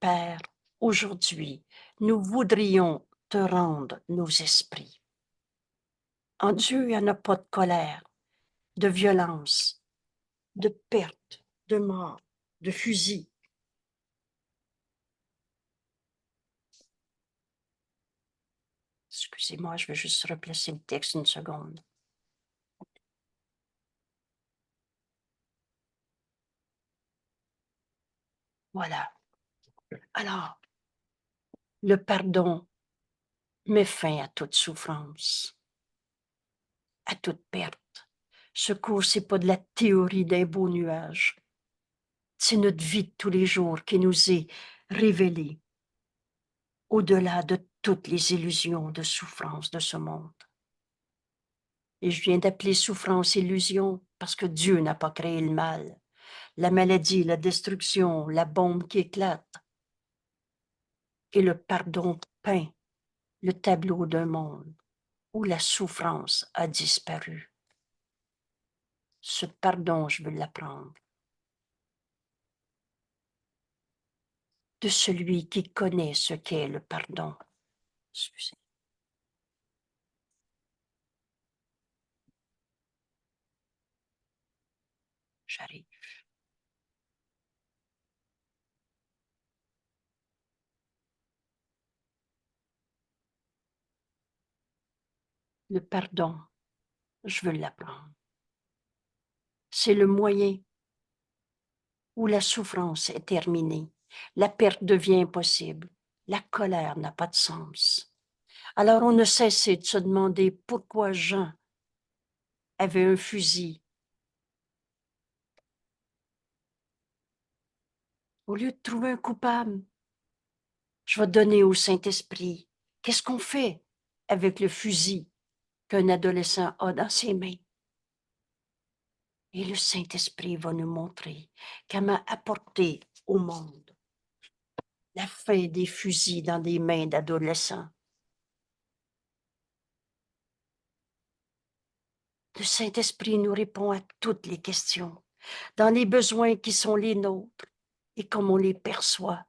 Père, aujourd'hui, nous voudrions te rendre nos esprits. En Dieu, il n'y en a pas de colère, de violence, de perte, de mort, de fusil. Excusez-moi, je vais juste replacer le texte une seconde. Voilà. Alors, le pardon met fin à toute souffrance, à toute perte. Ce cours, c'est pas de la théorie d'un beau nuage. C'est notre vie de tous les jours qui nous est révélée au-delà de toutes les illusions de souffrance de ce monde. Et je viens d'appeler souffrance illusion parce que Dieu n'a pas créé le mal, la maladie, la destruction, la bombe qui éclate. Et le pardon peint le tableau d'un monde où la souffrance a disparu. Ce pardon, je veux l'apprendre de celui qui connaît ce qu'est le pardon. Excusez. J'arrive. Le pardon, je veux l'apprendre. C'est le moyen où la souffrance est terminée, la perte devient impossible, la colère n'a pas de sens. Alors on ne cessait de se demander pourquoi Jean avait un fusil. Au lieu de trouver un coupable, je vais donner au Saint-Esprit. Qu'est-ce qu'on fait avec le fusil qu'un adolescent a dans ses mains? Et le Saint-Esprit va nous montrer comment apporter au monde la fin des fusils dans des mains d'adolescents. Le Saint-Esprit nous répond à toutes les questions, dans les besoins qui sont les nôtres et comme on les perçoit.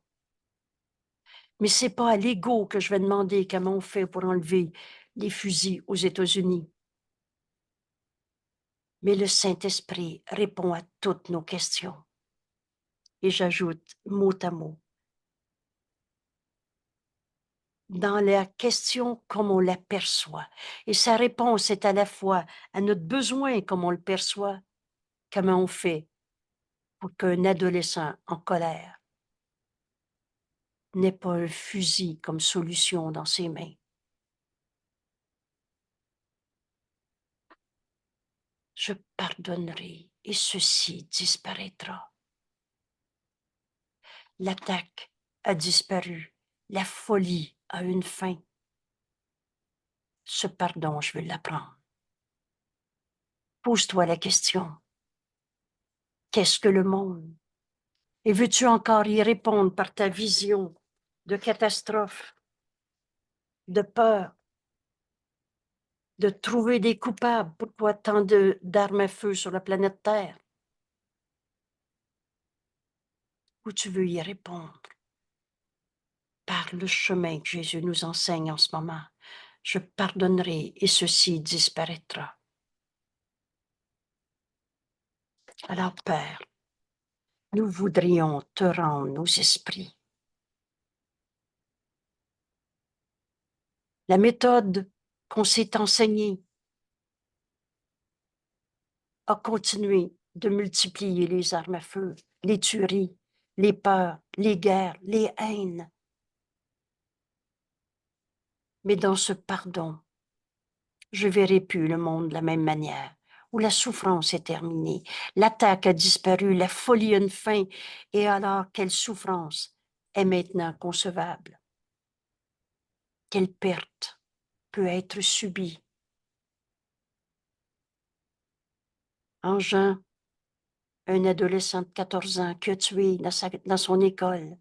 Mais c'est pas à l'ego que je vais demander comment on fait pour enlever les fusils aux États-Unis. Mais le Saint-Esprit répond à toutes nos questions. Et j'ajoute mot à mot, dans la question comme on l'aperçoit. Et sa réponse est à la fois à notre besoin comme on le perçoit, comment on fait pour qu'un adolescent en colère n'ait pas un fusil comme solution dans ses mains. Je pardonnerai et ceci disparaîtra. L'attaque a disparu, la folie a une fin. Ce pardon, je vais l'apprendre. Pose-toi la question. Qu'est-ce que le monde? Et veux-tu encore y répondre par ta vision de catastrophe, de peur, de trouver des coupables? Pourquoi tant d'armes à feu sur la planète Terre? Ou tu veux y répondre par le chemin que Jésus nous enseigne en ce moment? Je pardonnerai et ceci disparaîtra. Alors, Père, nous voudrions te rendre nos esprits. La méthode qu'on s'est enseignée a continué de multiplier les armes à feu, les tueries, les peurs, les guerres, les haines. Mais dans ce pardon, je verrai plus le monde de la même manière, où la souffrance est terminée, l'attaque a disparu, la folie a une fin, et alors quelle souffrance est maintenant concevable? Quelle perte peut être subie? En Jean, un adolescent de 14 ans qui a tué dans son école,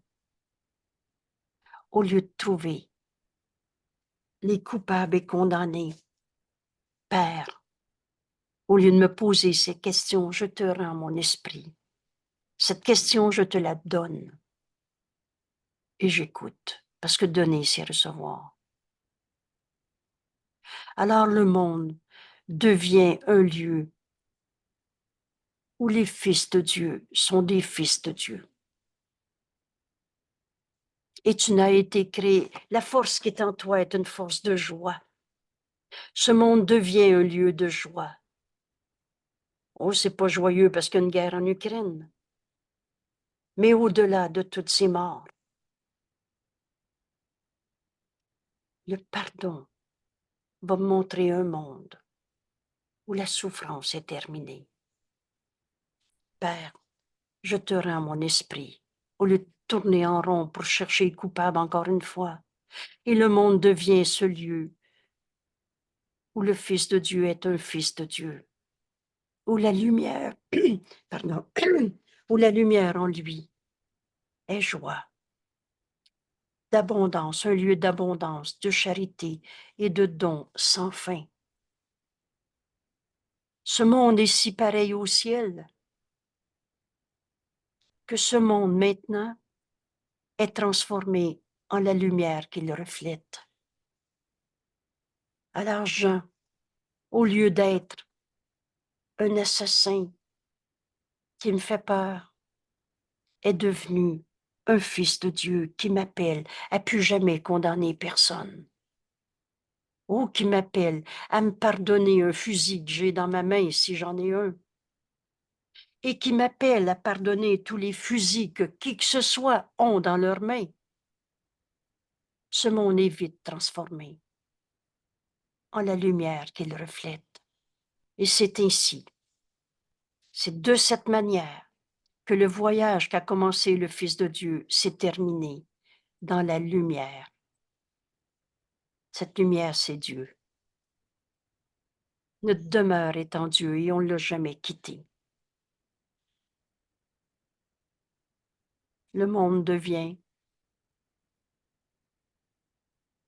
au lieu de trouver les coupables et condamnés, Père, au lieu de me poser ces questions, je te rends mon esprit. Cette question, je te la donne et j'écoute, parce que donner, c'est recevoir. Alors le monde devient un lieu où les fils de Dieu sont des fils de Dieu. Et tu n'as été créé. La force qui est en toi est une force de joie. Ce monde devient un lieu de joie. Oh, c'est pas joyeux parce qu'il y a une guerre en Ukraine. Mais au-delà de toutes ces morts, le pardon va me montrer un monde où la souffrance est terminée. Père, je te rends mon esprit, au lieu de tourner en rond pour chercher le coupable encore une fois. Et le monde devient ce lieu où le Fils de Dieu est un Fils de Dieu, où la lumière, pardon, où la lumière en lui est joie, d'abondance, un lieu d'abondance, de charité et de dons sans fin. Ce monde est si pareil au ciel que ce monde maintenant est transformé en la lumière qu'il reflète. Alors Jean, au lieu d'être un assassin qui me fait peur, est devenu un fils de Dieu qui m'appelle à plus jamais condamner personne. Ou qui m'appelle à me pardonner un fusil que j'ai dans ma main si j'en ai un. Et qui m'appelle à pardonner tous les fusils que qui que ce soit ont dans leurs mains. Ce monde est vite transformé en la lumière qu'il reflète. Et c'est ainsi, c'est de cette manière que le voyage qu'a commencé le Fils de Dieu s'est terminé dans la lumière. Cette lumière, c'est Dieu. Notre demeure est en Dieu et on ne l'a jamais quitté. Le monde devient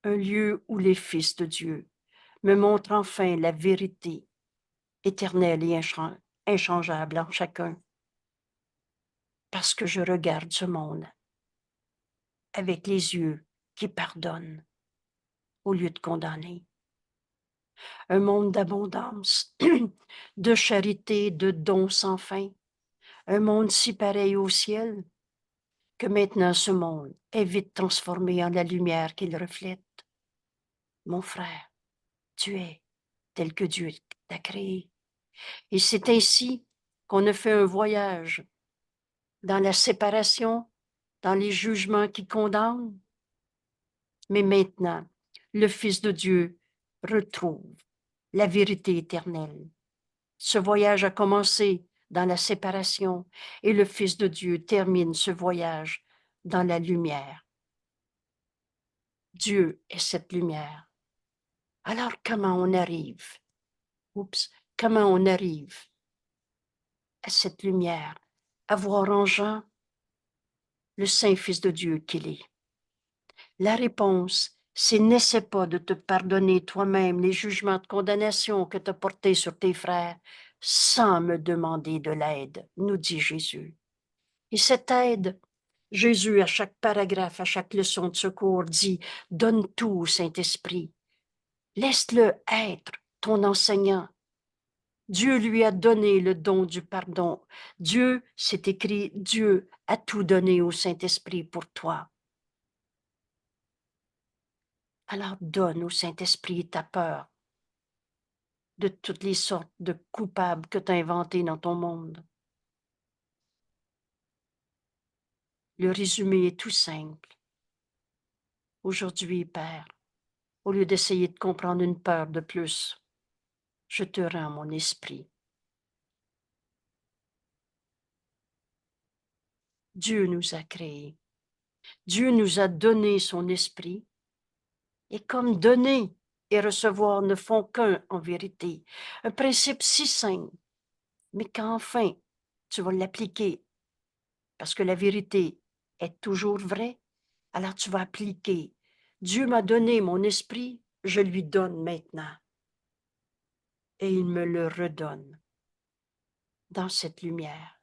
un lieu où les fils de Dieu me montrent enfin la vérité éternel et inchangeable en chacun, parce que je regarde ce monde avec les yeux qui pardonnent au lieu de condamner. Un monde d'abondance, de charité, de dons sans fin. Un monde si pareil au ciel que maintenant ce monde est vite transformé en la lumière qu'il reflète. Mon frère, tu es tel que Dieu t'a créé. Et c'est ainsi qu'on a fait un voyage dans la séparation, dans les jugements qui condamnent. Mais maintenant, le Fils de Dieu retrouve la vérité éternelle. Ce voyage a commencé dans la séparation et le Fils de Dieu termine ce voyage dans la lumière. Dieu est cette lumière. Alors comment on arrive? Comment on arrive à cette lumière, à voir en Jean le Saint Fils de Dieu qu'il est? La réponse, c'est n'essaie pas de te pardonner toi-même les jugements de condamnation que tu as portés sur tes frères sans me demander de l'aide, nous dit Jésus. Et cette aide, Jésus, à chaque paragraphe, à chaque leçon de secours, dit, donne tout au Saint-Esprit. Laisse-le être ton enseignant. Dieu lui a donné le don du pardon. Dieu, c'est écrit, Dieu a tout donné au Saint-Esprit pour toi. Alors donne au Saint-Esprit ta peur de toutes les sortes de coupables que tu as inventés dans ton monde. Le résumé est tout simple. Aujourd'hui, Père, au lieu d'essayer de comprendre une peur de plus, je te rends mon esprit. Dieu nous a créés. Dieu nous a donné son esprit. Et comme donner et recevoir ne font qu'un en vérité, un principe si simple, mais qu'enfin tu vas l'appliquer, parce que la vérité est toujours vraie, alors tu vas appliquer. Dieu m'a donné mon esprit, je lui donne maintenant. Et il me le redonne dans cette lumière,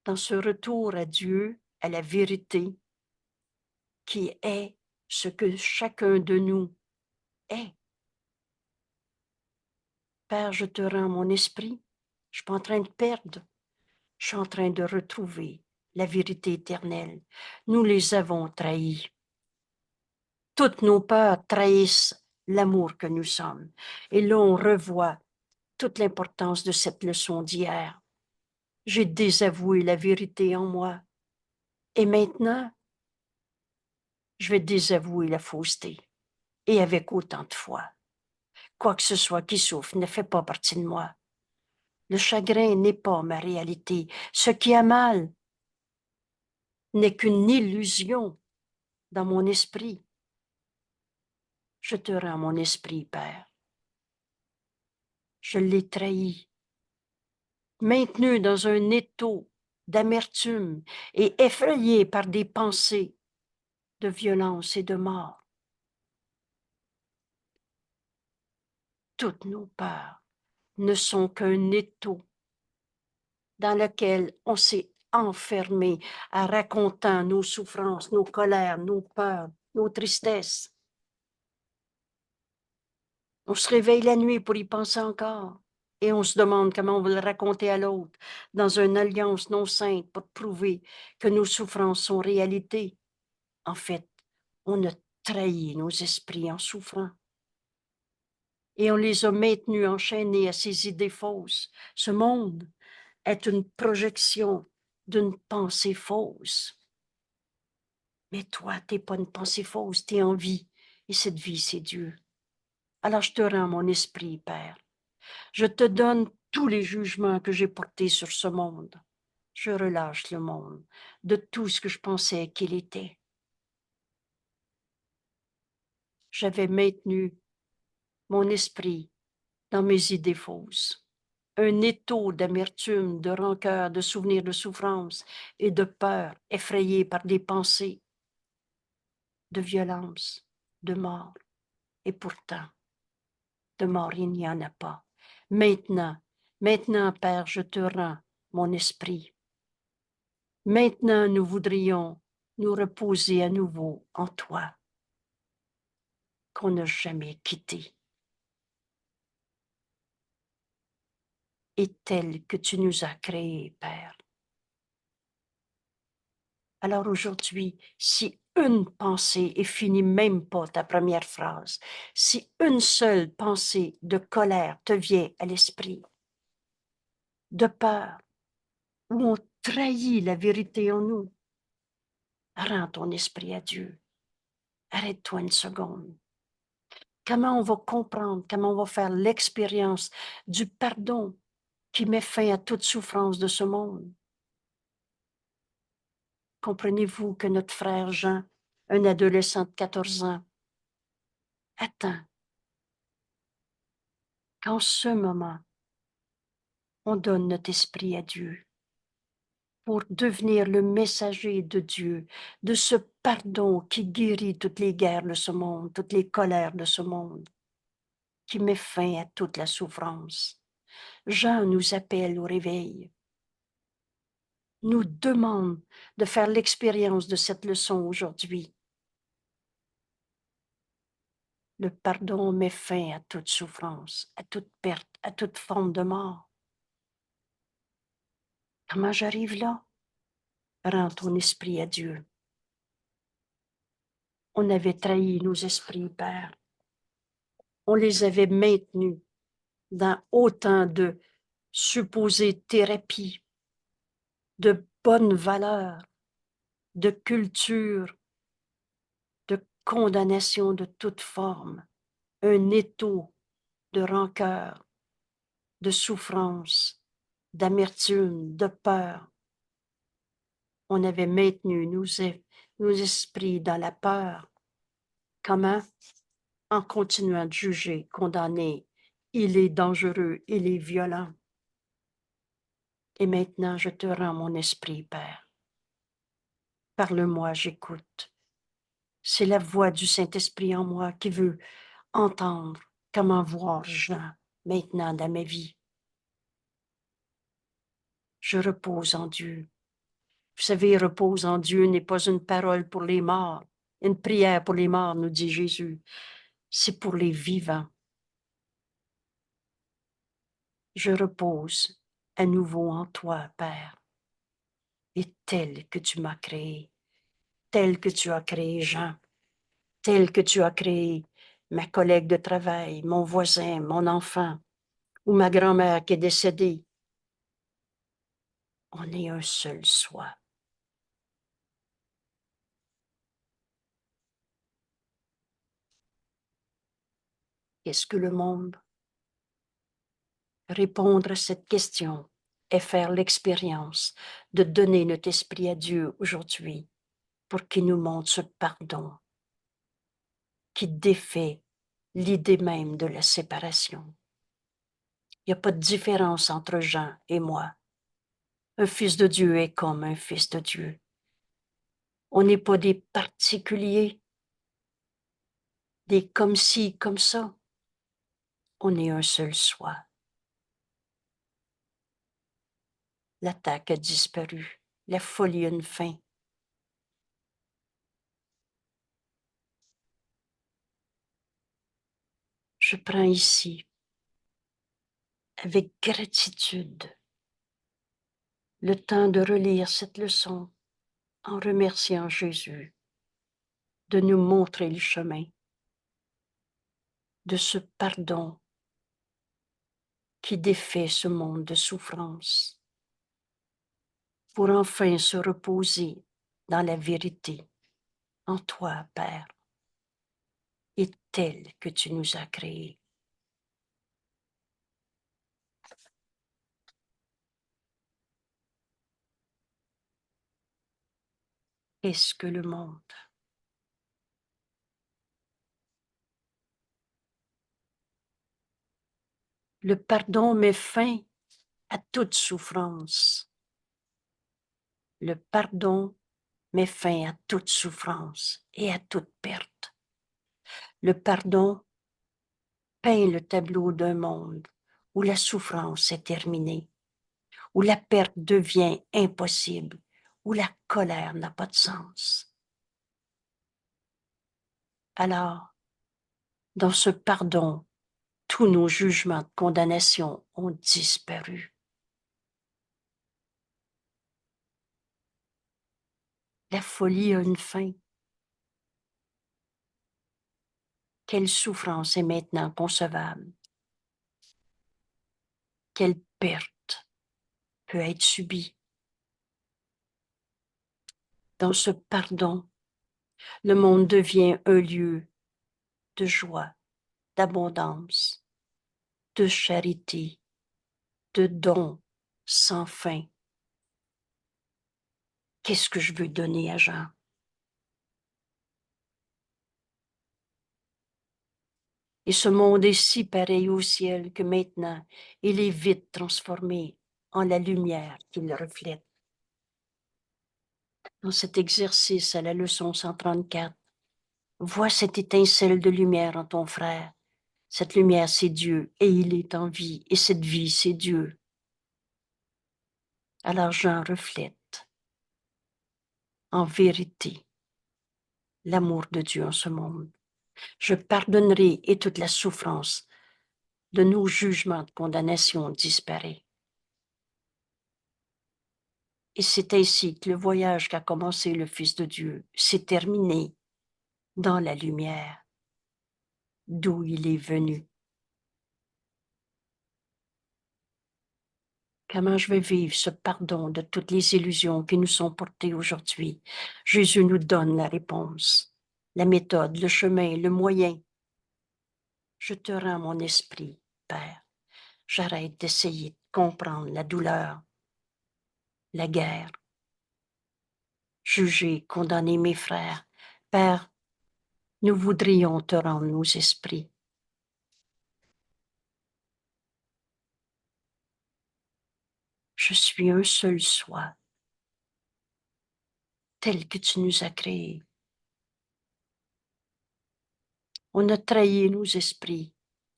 dans ce retour à Dieu, à la vérité, qui est ce que chacun de nous est. Père, je te rends mon esprit, je ne suis pas en train de perdre, je suis en train de retrouver la vérité éternelle. Nous les avons trahis. Toutes nos peurs trahissent l'amour que nous sommes. Et là, on revoit toute l'importance de cette leçon d'hier. J'ai désavoué la vérité en moi. Et maintenant, je vais désavouer la fausseté. Et avec autant de foi. Quoi que ce soit qui souffre ne fait pas partie de moi. Le chagrin n'est pas ma réalité. Ce qui a mal n'est qu'une illusion dans mon esprit. Je te rends mon esprit, Père. Je l'ai trahi, maintenu dans un étau d'amertume et effrayé par des pensées de violence et de mort. Toutes nos peurs ne sont qu'un étau dans lequel on s'est enfermé en racontant nos souffrances, nos colères, nos peurs, nos tristesses. On se réveille la nuit pour y penser encore et on se demande comment on va le raconter à l'autre dans une alliance non sainte pour prouver que nos souffrances sont réalité. En fait, on a trahi nos esprits en souffrant et on les a maintenus enchaînés à ces idées fausses. Ce monde est une projection d'une pensée fausse. Mais toi, t'es pas une pensée fausse, t'es en vie. Et cette vie, c'est Dieu. Alors je te rends mon esprit, Père. Je te donne tous les jugements que j'ai portés sur ce monde. Je relâche le monde de tout ce que je pensais qu'il était. J'avais maintenu mon esprit dans mes idées fausses. Un étau d'amertume, de rancœur, de souvenirs de souffrance et de peur, effrayé par des pensées de violence, de mort. Et pourtant, de mort, il n'y en a pas. Maintenant, maintenant, Père, je te rends mon esprit. Maintenant, nous voudrions nous reposer à nouveau en toi, qu'on n'a jamais quitté. Et tel que tu nous as créés, Père. Alors aujourd'hui, si une pensée, et finis même pas ta première phrase, si une seule pensée de colère te vient à l'esprit, de peur, où on trahit la vérité en nous, rends ton esprit à Dieu. Arrête-toi une seconde. Comment on va comprendre, comment on va faire l'expérience du pardon qui met fin à toute souffrance de ce monde? Comprenez-vous que notre frère Jean, un adolescent de 14 ans, attend qu'en ce moment, on donne notre esprit à Dieu pour devenir le messager de Dieu, de ce pardon qui guérit toutes les guerres de ce monde, toutes les colères de ce monde, qui met fin à toute la souffrance. Jean nous appelle au réveil, nous demande de faire l'expérience de cette leçon aujourd'hui. Le pardon met fin à toute souffrance, à toute perte, à toute forme de mort. Comment j'arrive là? Rends ton esprit à Dieu. On avait trahi nos esprits, Père. On les avait maintenus dans autant de supposées thérapies, de bonnes valeurs, de culture, de condamnation de toute forme, un étau de rancœur, de souffrance, d'amertume, de peur. On avait maintenu nos esprits dans la peur. Comment? En continuant de juger, condamner. Il est dangereux, il est violent. Et maintenant, je te rends mon esprit, Père. Parle-moi, j'écoute. C'est la voix du Saint-Esprit en moi qui veut entendre comment voir Jean maintenant dans ma vie. Je repose en Dieu. Vous savez, repose en Dieu n'est pas une parole pour les morts, une prière pour les morts, nous dit Jésus. C'est pour les vivants. Je repose à nouveau en toi, Père, et tel que tu m'as créé, tel que tu as créé Jean, tel que tu as créé ma collègue de travail, mon voisin, mon enfant, ou ma grand-mère qui est décédée. On est un seul soi. Qu'est-ce que le monde? Répondre à cette question et faire l'expérience de donner notre esprit à Dieu aujourd'hui pour qu'il nous montre ce pardon qui défait l'idée même de la séparation. Il n'y a pas de différence entre Jean et moi. Un fils de Dieu est comme un fils de Dieu. On n'est pas des particuliers, des comme ci, comme ça. On est un seul soi. L'attaque a disparu. La folie a une fin. Je prends ici, avec gratitude, le temps de relire cette leçon en remerciant Jésus de nous montrer le chemin de ce pardon qui défait ce monde de souffrance pour enfin se reposer dans la vérité en toi, Père, et tel que tu nous as créés. Qu'est-ce que le monde? Le pardon met fin à toute souffrance. Le pardon met fin à toute souffrance et à toute perte. Le pardon peint le tableau d'un monde où la souffrance est terminée, où la perte devient impossible, où la colère n'a pas de sens. Alors, dans ce pardon, tous nos jugements de condamnation ont disparu. La folie a une fin. Quelle souffrance est maintenant concevable? Quelle perte peut être subie? Dans ce pardon, le monde devient un lieu de joie, d'abondance, de charité, de dons sans fin. Qu'est-ce que je veux donner à Jean? Et ce monde est si pareil au ciel que maintenant, il est vite transformé en la lumière qu'il reflète. Dans cet exercice à la leçon 134, vois cette étincelle de lumière en ton frère. Cette lumière, c'est Dieu, et il est en vie, et cette vie, c'est Dieu. Alors Jean reflète, en vérité, l'amour de Dieu en ce monde. Je pardonnerai et toute la souffrance de nos jugements de condamnation disparaît. Et c'est ainsi que le voyage qu'a commencé le Fils de Dieu s'est terminé dans la lumière d'où il est venu. Comment je vais vivre ce pardon de toutes les illusions qui nous sont portées aujourd'hui? Jésus nous donne la réponse, la méthode, le chemin, le moyen. Je te rends mon esprit, Père. J'arrête d'essayer de comprendre la douleur, la guerre, juger, condamner mes frères. Père, nous voudrions te rendre nos esprits. Je suis un seul soi, tel que tu nous as créés. On a trahi nos esprits.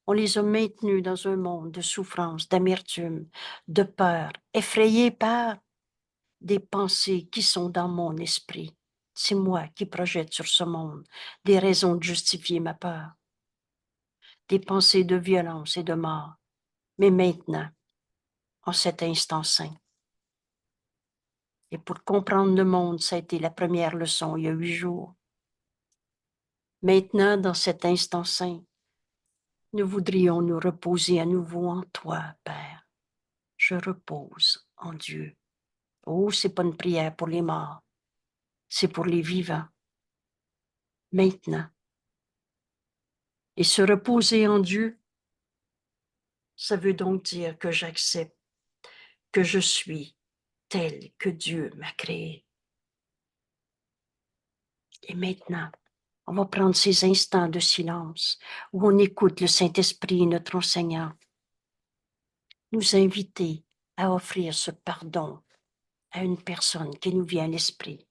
On les a maintenus dans un monde de souffrance, d'amertume, de peur, effrayés par des pensées qui sont dans mon esprit. C'est moi qui projette sur ce monde des raisons de justifier ma peur, des pensées de violence et de mort. Mais maintenant, en cet instant saint, et pour comprendre le monde, ça a été la première leçon il y a 8 jours. Maintenant, dans cet instant saint, nous voudrions nous reposer à nouveau en toi, Père. Je repose en Dieu. Oh, c'est pas une prière pour les morts, c'est pour les vivants. Maintenant. Et se reposer en Dieu, ça veut donc dire que j'accepte que je suis tel que Dieu m'a créé. Et maintenant, on va prendre ces instants de silence où on écoute le Saint-Esprit, notre enseignant, nous inviter à offrir ce pardon à une personne qui nous vient à l'esprit.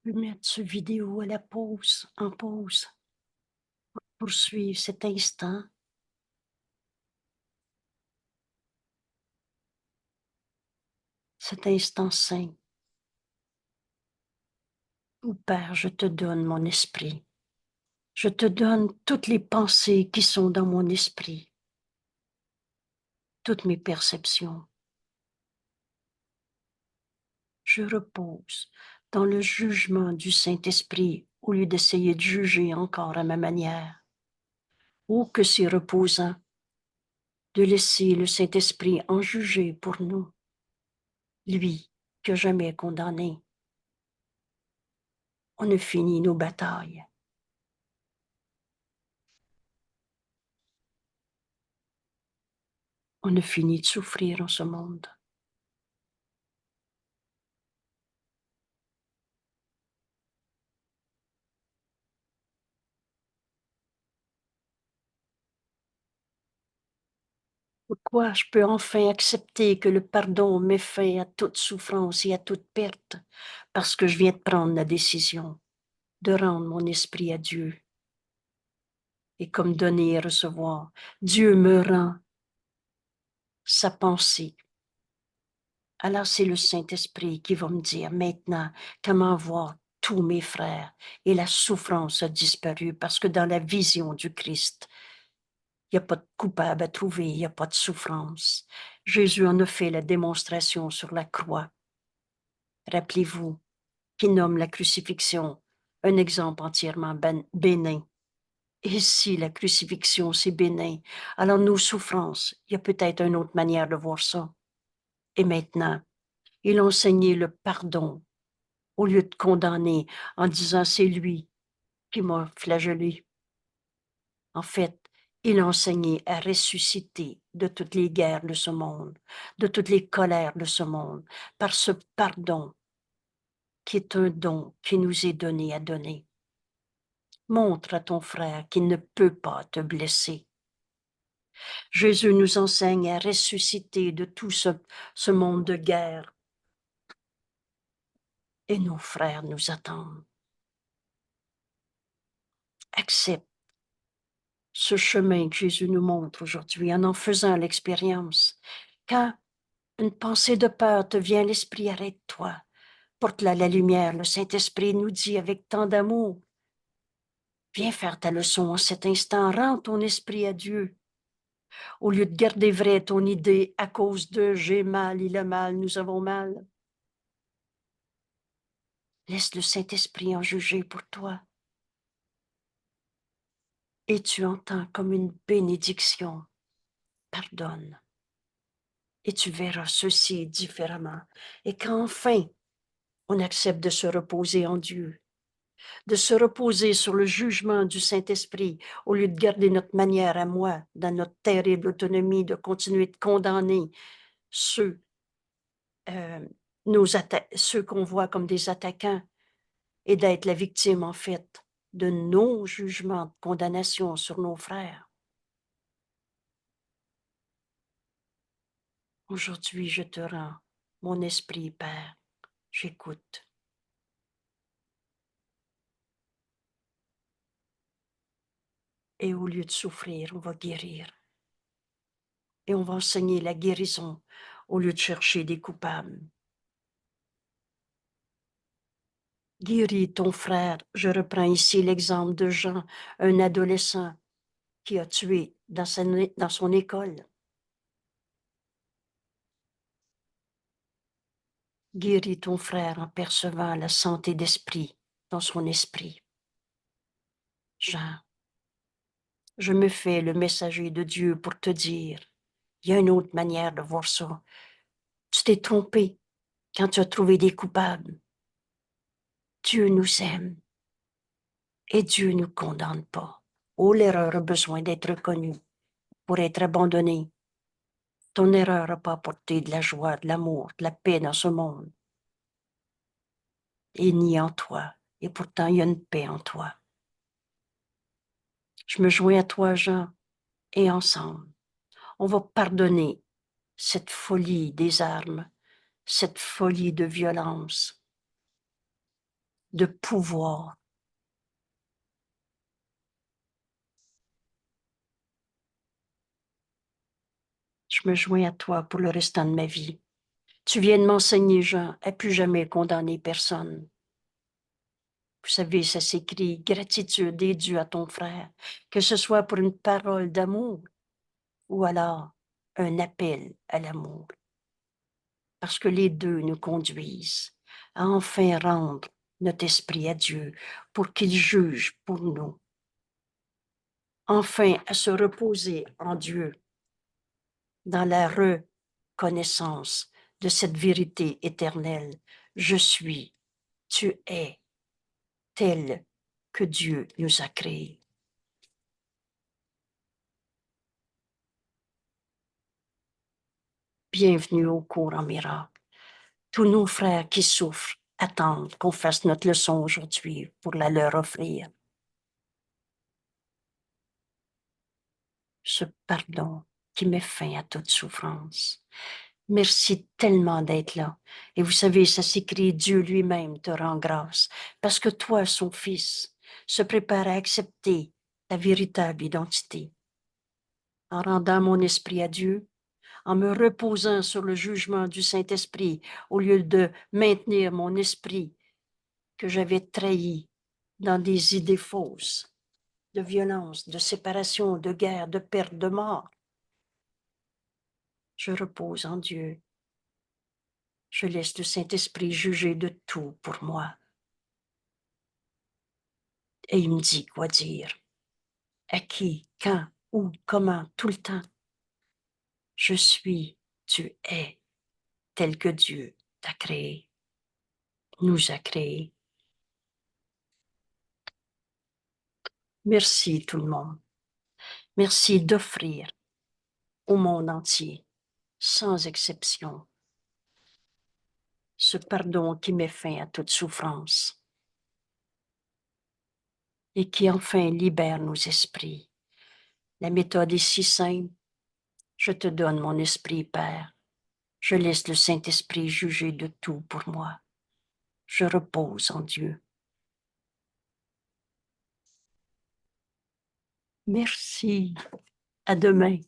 Je peux mettre ce vidéo à la pause, en pause, pour poursuivre cet instant saint, où, Père, je te donne mon esprit. Je te donne toutes les pensées qui sont dans mon esprit, toutes mes perceptions. Je repose dans le jugement du Saint-Esprit au lieu d'essayer de juger encore à ma manière. Oh, que c'est reposant de laisser le Saint-Esprit en juger pour nous, lui qui n'a jamais condamné. On a fini nos batailles. On a fini de souffrir en ce monde. Pourquoi je peux enfin accepter que le pardon met fin à toute souffrance et à toute perte, parce que je viens de prendre la décision de rendre mon esprit à Dieu. Et comme donner et recevoir, Dieu me rend sa pensée. Alors c'est le Saint-Esprit qui va me dire maintenant comment voir tous mes frères. Et la souffrance a disparu parce que dans la vision du Christ, il n'y a pas de coupable à trouver, il n'y a pas de souffrance. Jésus en a fait la démonstration sur la croix. Rappelez-vous qu'il nomme la crucifixion un exemple entièrement bénin. Et si la crucifixion, c'est bénin, alors nos souffrances, il y a peut-être une autre manière de voir ça. Et maintenant, il a enseigné le pardon au lieu de condamner en disant c'est lui qui m'a flagellé. En fait, il a enseigné à ressusciter de toutes les guerres de ce monde, de toutes les colères de ce monde, par ce pardon qui est un don qui nous est donné à donner. Montre à ton frère qu'il ne peut pas te blesser. Jésus nous enseigne à ressusciter de tout ce monde de guerre. Et nos frères nous attendent. Accepte ce chemin que Jésus nous montre aujourd'hui en faisant l'expérience. Quand une pensée de peur te vient à l'esprit, arrête-toi. Porte-la à la lumière. Le Saint-Esprit nous dit avec tant d'amour, viens faire ta leçon en cet instant. Rends ton esprit à Dieu. Au lieu de garder vrai ton idée à cause de j'ai mal, il a mal, nous avons mal. Laisse le Saint-Esprit en juger pour toi. Et tu entends comme une bénédiction. Pardonne. Et tu verras ceci différemment. Et qu'enfin, on accepte de se reposer en Dieu, de se reposer sur le jugement du Saint-Esprit, au lieu de garder notre manière à moi, dans notre terrible autonomie, de continuer de condamner ceux, euh, ceux qu'on voit comme des attaquants, et d'être la victime, en fait, de nos jugements de condamnation sur nos frères. Aujourd'hui, je te rends mon esprit, Père. J'écoute. Et au lieu de souffrir, on va guérir. Et on va enseigner la guérison au lieu de chercher des coupables. Guéris ton frère. Je reprends ici l'exemple de Jean, un adolescent qui a tué dans son école. Guéris ton frère en percevant la santé d'esprit dans son esprit. Jean, je me fais le messager de Dieu pour te dire, il y a une autre manière de voir ça. Tu t'es trompé quand tu as trouvé des coupables. Dieu nous aime et Dieu ne nous condamne pas. Oh, l'erreur a besoin d'être reconnue pour être abandonnée. Ton erreur n'a pas apporté de la joie, de l'amour, de la paix dans ce monde. Et ni en toi. Et pourtant, il y a une paix en toi. Je me joins à toi, Jean, et ensemble, on va pardonner cette folie des armes, cette folie de violence. de pouvoir. Je me joins à toi pour le restant de ma vie. Tu viens de m'enseigner, Jean, à plus jamais condamner personne. Vous savez, ça s'écrit gratitude et due à ton frère, que ce soit pour une parole d'amour ou alors un appel à l'amour. Parce que les deux nous conduisent à enfin rendre notre esprit à Dieu pour qu'il juge pour nous. Enfin à se reposer en Dieu dans la reconnaissance de cette vérité éternelle. Je suis, tu es tel que Dieu nous a créés. Bienvenue au cours en miracle. Tous nos frères qui souffrent attendent qu'on fasse notre leçon aujourd'hui pour la leur offrir. Ce pardon qui met fin à toute souffrance. Merci tellement d'être là. Et vous savez, ça s'écrit, Dieu lui-même te rend grâce, parce que toi, son Fils, se prépare à accepter ta véritable identité. En rendant mon esprit à Dieu, en me reposant sur le jugement du Saint-Esprit, au lieu de maintenir mon esprit que j'avais trahi dans des idées fausses, de violence, de séparation, de guerre, de perte, de mort. Je repose en Dieu. Je laisse le Saint-Esprit juger de tout pour moi. Et il me dit quoi dire, à qui, quand, où, comment, tout le temps. Je suis, tu es, tel que Dieu t'a créé, nous a créés. Merci tout le monde. Merci d'offrir au monde entier, sans exception, ce pardon qui met fin à toute souffrance et qui enfin libère nos esprits. La méthode est si simple. Je te donne mon esprit, Père. Je laisse le Saint-Esprit juger de tout pour moi. Je repose en Dieu. Merci. À demain.